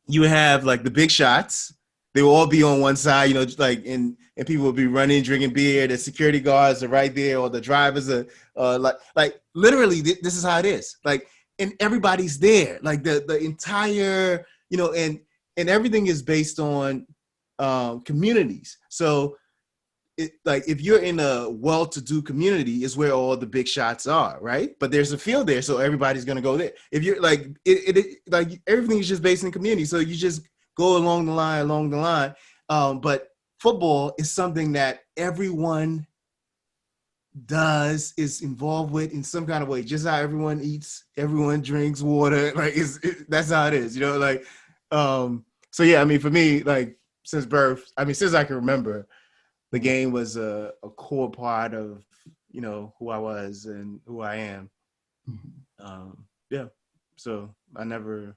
you have like the big shots. They will all be on one side, like, and people will be running, drinking beer. The security guards are right there, or the drivers are like literally this is how it is. Like, and everybody's there, like the entire, and everything is based on communities. So like if you're in a well-to-do community, is where all the big shots are, right? But there's a field there, so everybody's gonna go there. If you're like like everything is just based in community, so you just go along the line. But football is something that everyone is involved with in some kind of way. Just how everyone eats, everyone drinks water. Like that's how it is, like. So yeah, I mean, for me, like since birth, I mean, since I can remember, the game was a core part of who I was and who I am. Yeah. So I never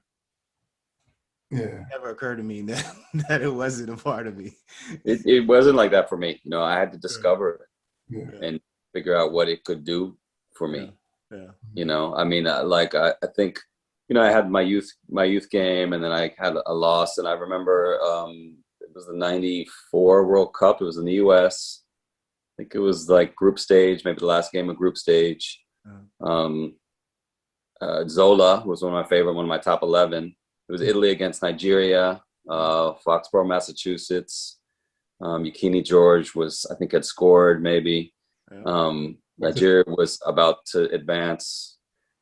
occurred to me that it wasn't a part of me. It wasn't like that for me. You know, I had to discover it Yeah. and figure out what it could do for me. Yeah. You know, I mean, I think, you know, I had my youth game, and then I had a loss, and I remember it was the '94 World Cup. It was in the U.S. I think it was like group stage, maybe the last game of group stage. Zola was one of my top 11. It was Italy against Nigeria, Foxborough, Massachusetts. Yekini George I think had scored maybe. Nigeria was about to advance.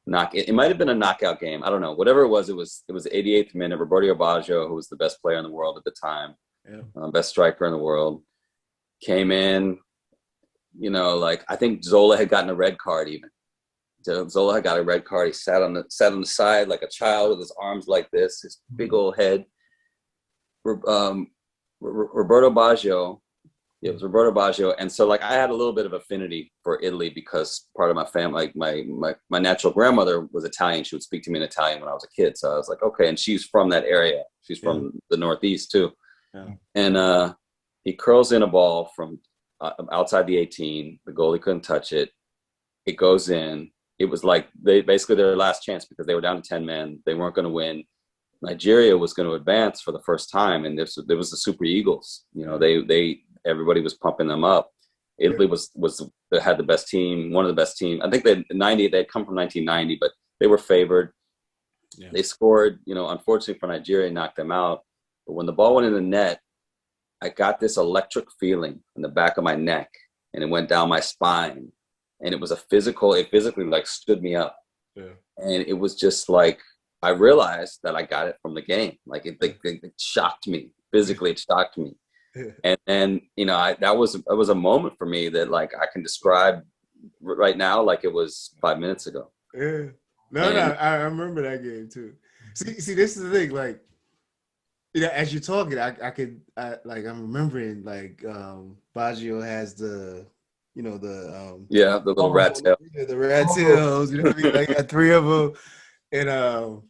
It might have been a knockout game. I don't know. Whatever it was the 88th minute. Roberto Baggio, who was the best player in the world at the time, best striker in the world, came in. You know, like I think Zola had gotten a red card even. Zola had got a red card. He sat on the side like a child with his arms like this, his big old head. Roberto Baggio. It was Roberto Baggio. And so like I had a little bit of affinity for Italy because part of my family, like my natural grandmother was Italian. She would speak to me in Italian when I was a kid. So I was like, okay. And she's from that area. She's from the Northeast too. Yeah. And he curls in a ball from outside the 18. The goalie couldn't touch it. It goes in. It was like basically their last chance because they were down to 10 men. They weren't going to win. Nigeria was going to advance for the first time, and there was the Super Eagles. You know, everybody was pumping them up. Italy had the best team, one of the best teams. I think they'd come from 1990, but they were favored. Yeah. They scored. You know, unfortunately for Nigeria, knocked them out. But when the ball went in the net, I got this electric feeling in the back of my neck, and it went down my spine. And it physically like stood me up. Yeah. And it was just like, I realized that I got it from the game. Like it shocked me. Physically, it shocked me. Yeah. And you know, that was a moment for me that like I can describe right now like it was 5 minutes ago. Yeah. No, I remember that game too. See, this is the thing. Like, you know, as you're talking, I'm remembering like Baggio has the. You know, the little rat tail. The rat tails, you know what I mean? Like got 3 of them. And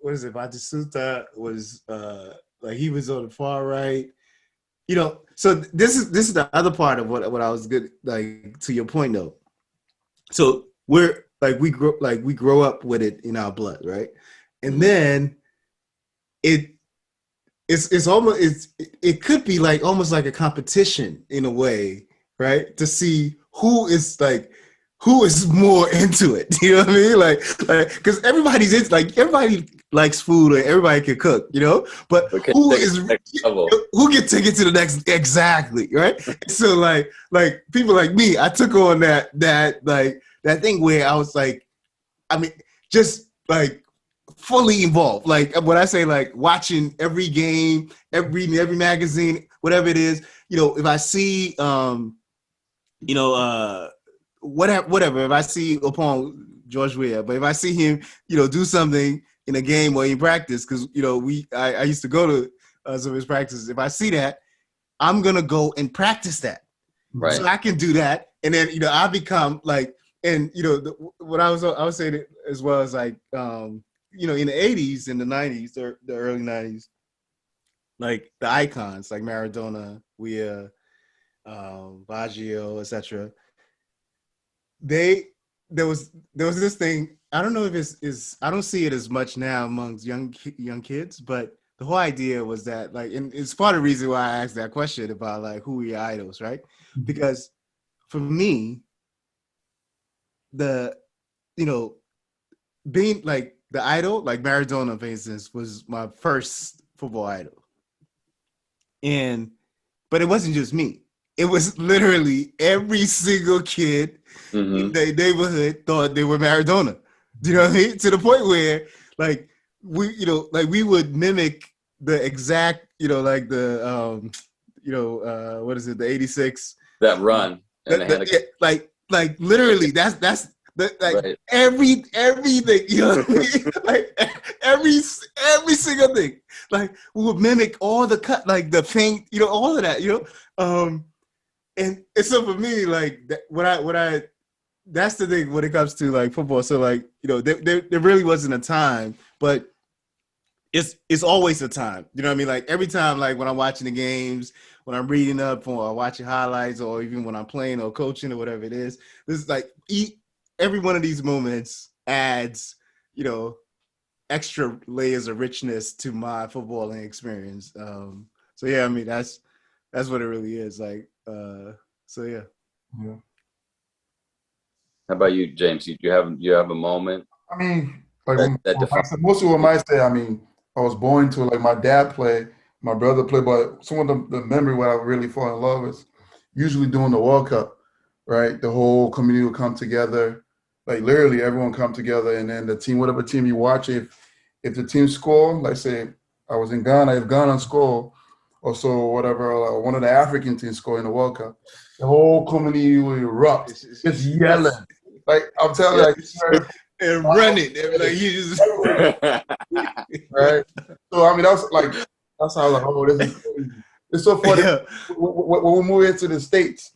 what is it? Batisuta was like he was on the far right. You know, so this is the other part of what I was good, like to your point though. So we're like we grow up with it in our blood, right? And then it's almost it could be like almost like a competition in a way. Right, to see who is more into it. You know what I mean? Like, because everybody likes food or everybody can cook. You know, but who gets to get to the next exactly right? So like people like me, I took on that thing where I was like, I mean, just like fully involved. Like when I say like watching every game, every magazine, whatever it is. You know, if I see you know, whatever. If I see upon George Weah, but if I see him, you know, do something in a game or in practice, because you know, I used to go to some of his practices. If I see that, I'm gonna go and practice that, right? So I can do that, and then you know, I become like, and you know, what I was saying it as well as like, you know, in the '80s, in the '90s, the early '90s, like the icons like Maradona, Weah. Baggio, etc. There was this thing. I don't know if it's I don't see it as much now amongst young kids, but the whole idea was that like, and it's part of the reason why I asked that question about like who are your idols, right? Because for me, you know, being like the idol, like Maradona, for instance, was my first football idol, but it wasn't just me. It was literally every single kid in the neighborhood thought they were Maradona. Do you know what I mean? To the point where, like, we would mimic the exact, you know, like the, what is it, the '86 that run, like literally, that's right. Everything, you know what I mean? Like every single thing, like we would mimic all the cut, like the paint, you know, all of that, you know. And so for me, like what I that's the thing when it comes to like football. So like, you know, there really wasn't a time, but it's always a time. You know what I mean? Like every time, like when I'm watching the games, when I'm reading up or watching highlights, or even when I'm playing or coaching or whatever it is, this is like every one of these moments adds, you know, extra layers of richness to my footballing experience. So yeah, I mean that's what it really is. Like, so yeah. Yeah. How about you, James? You have a moment I mean, like that most of what might say, I mean, I was born to like my dad played, my brother played, but some of the memory what I really fall in love is usually during the World Cup, right? The whole community will come together, like literally everyone come together, and then the team, whatever team you watch, if the team score, like say I was in Ghana, if Ghana score, or so whatever, one of the African teams score in the World Cup, the whole community will erupt, just yelling. Like I'm telling you, like, and running. Like you just right. So I mean, that's how I was like, oh, this is crazy. It's so funny. Yeah. When we moved into the States,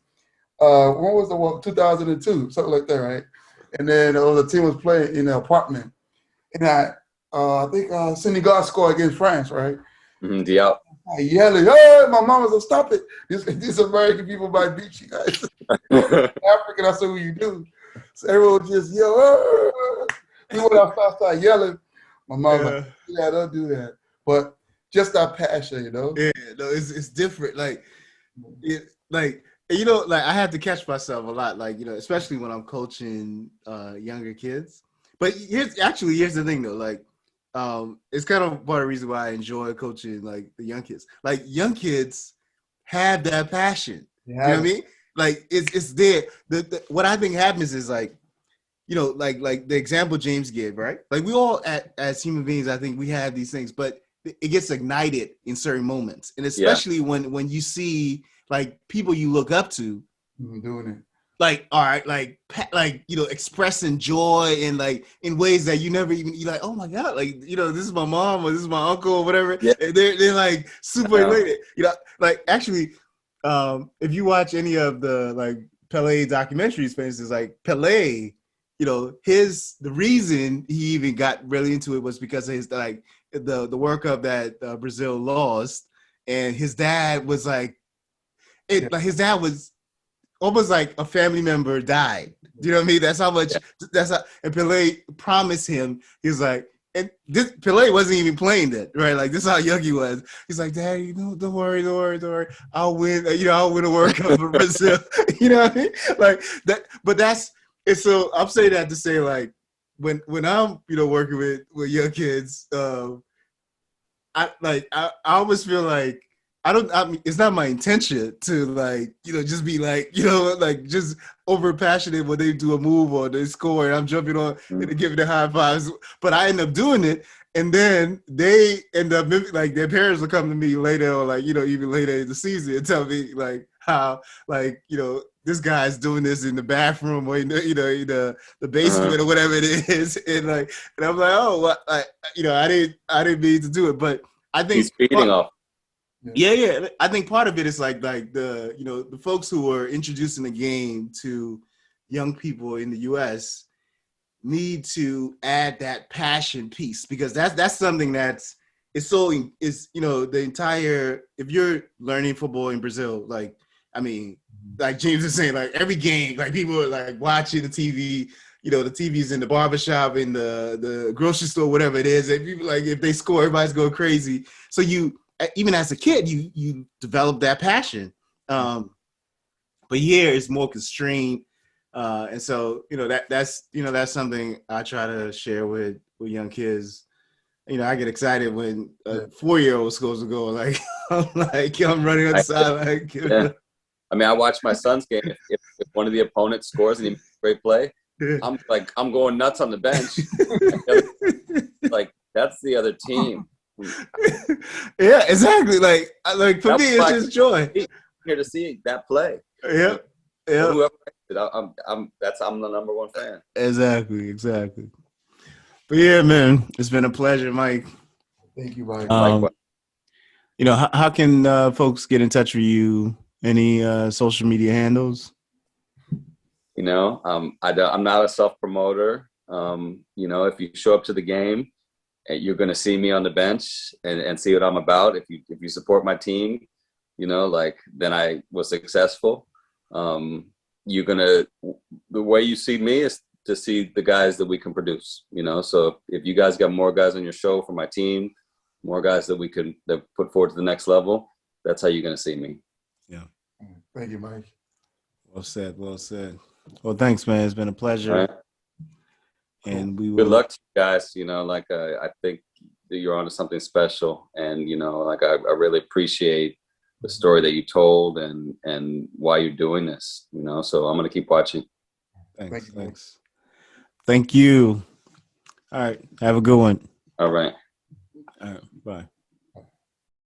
when was the World 2002, something like that, right? And then the team was playing in an apartment, and I think Senegal scored against France, right? Yeah. I yelling, hey, my mama said, stop it. These American people might beat you guys. African, I said, what you do? So everyone just yell, oh. When I started yelling, my mom was like, yeah, don't do that. But just that passion, you know? Yeah, no, it's different. Like, you know, like I have to catch myself a lot, like, you know, especially when I'm coaching younger kids. But here's the thing though, like, it's kind of part of the reason why I enjoy coaching like the young kids. Like young kids have that passion. You know what I mean? Like it's there. What I think happens is like, you know, like the example James gave, right? Like we all as human beings, I think we have these things, but it gets ignited in certain moments. And especially when you see like people you look up to doing it. Like, all right, like, you know, expressing joy and like in ways that you never even, you're like, oh my God, like, you know, this is my mom or this is my uncle or whatever. Yeah. And they're like super elated. You know, like actually, if you watch any of the like Pele documentaries, for instance, like Pele, you know, the reason he even got really into it was because of his like the World Cup that Brazil lost, and his dad was like, like his dad was almost like a family member died. Do you know what I mean? That's how much. And Pele promised him. He's like, and Pele wasn't even playing that, right? Like this is how young he was. He's like, Daddy, you know, don't worry. I'll win. You know, I'll win a World Cup for Brazil. You know what I mean? Like that. But it's so. I'm saying that to say like when I'm working with young kids, I always feel like it's not my intention to like, just be like, like just over passionate when they do a move or they score and I'm jumping on and giving the high fives, but I end up doing it. And then they end up like their parents will come to me later or like, even later in the season and tell me like how like, this guy's doing this in the bathroom or in the basement or whatever it is. And like, and I'm like, oh, well, I didn't mean to do it, but I think he's feeding off. Yeah. I think part of it is like the the folks who are introducing the game to young people in the U.S. need to add that passion piece, because that's something that's the entire, if you're learning football in Brazil, like, I mean, like James is saying, like every game, like people are like watching the TV, the TV's in the barbershop, in the grocery store, whatever it is. And people, like, if they score, everybody's going crazy. So even as a kid, you develop that passion. But here it's more constrained. And so, that's something I try to share with young kids. I get excited when a 4-year-old scores a goal. Like, I'm running on the side. Like, I mean, I watch my son's game. If one of the opponents scores and he makes a great play, I'm going nuts on the bench. Like, that's the other team. Yeah, exactly. Like for me, it's just joy. Here to see that play. Yeah. Whoever, I'm the number one fan. Exactly. But yeah, man, it's been a pleasure, Mike. Thank you, Mike. How can folks get in touch with you? Any social media handles? You know, I'm not a self promoter. You know, if you show up to the game, you're going to see me on the bench and see what I'm about. If you support my team, you know, like, then I was successful. You're gonna, the way you see me is to see the guys that we can produce. You know, so if you guys got more guys on your show for my team, more guys that we can that put forward to the next level, that's how you're gonna see me. Yeah. Thank you, Mike. Well said. Well said. Well, thanks, man. It's been a pleasure. Right. And we will. Good luck to you guys. You know, like I think that you're onto something special, and you know, like I really appreciate the story that you told and why you're doing this. You know, so I'm gonna keep watching. Thanks. Thanks. Thank you. All right. Have a good one. All right. All right. Bye.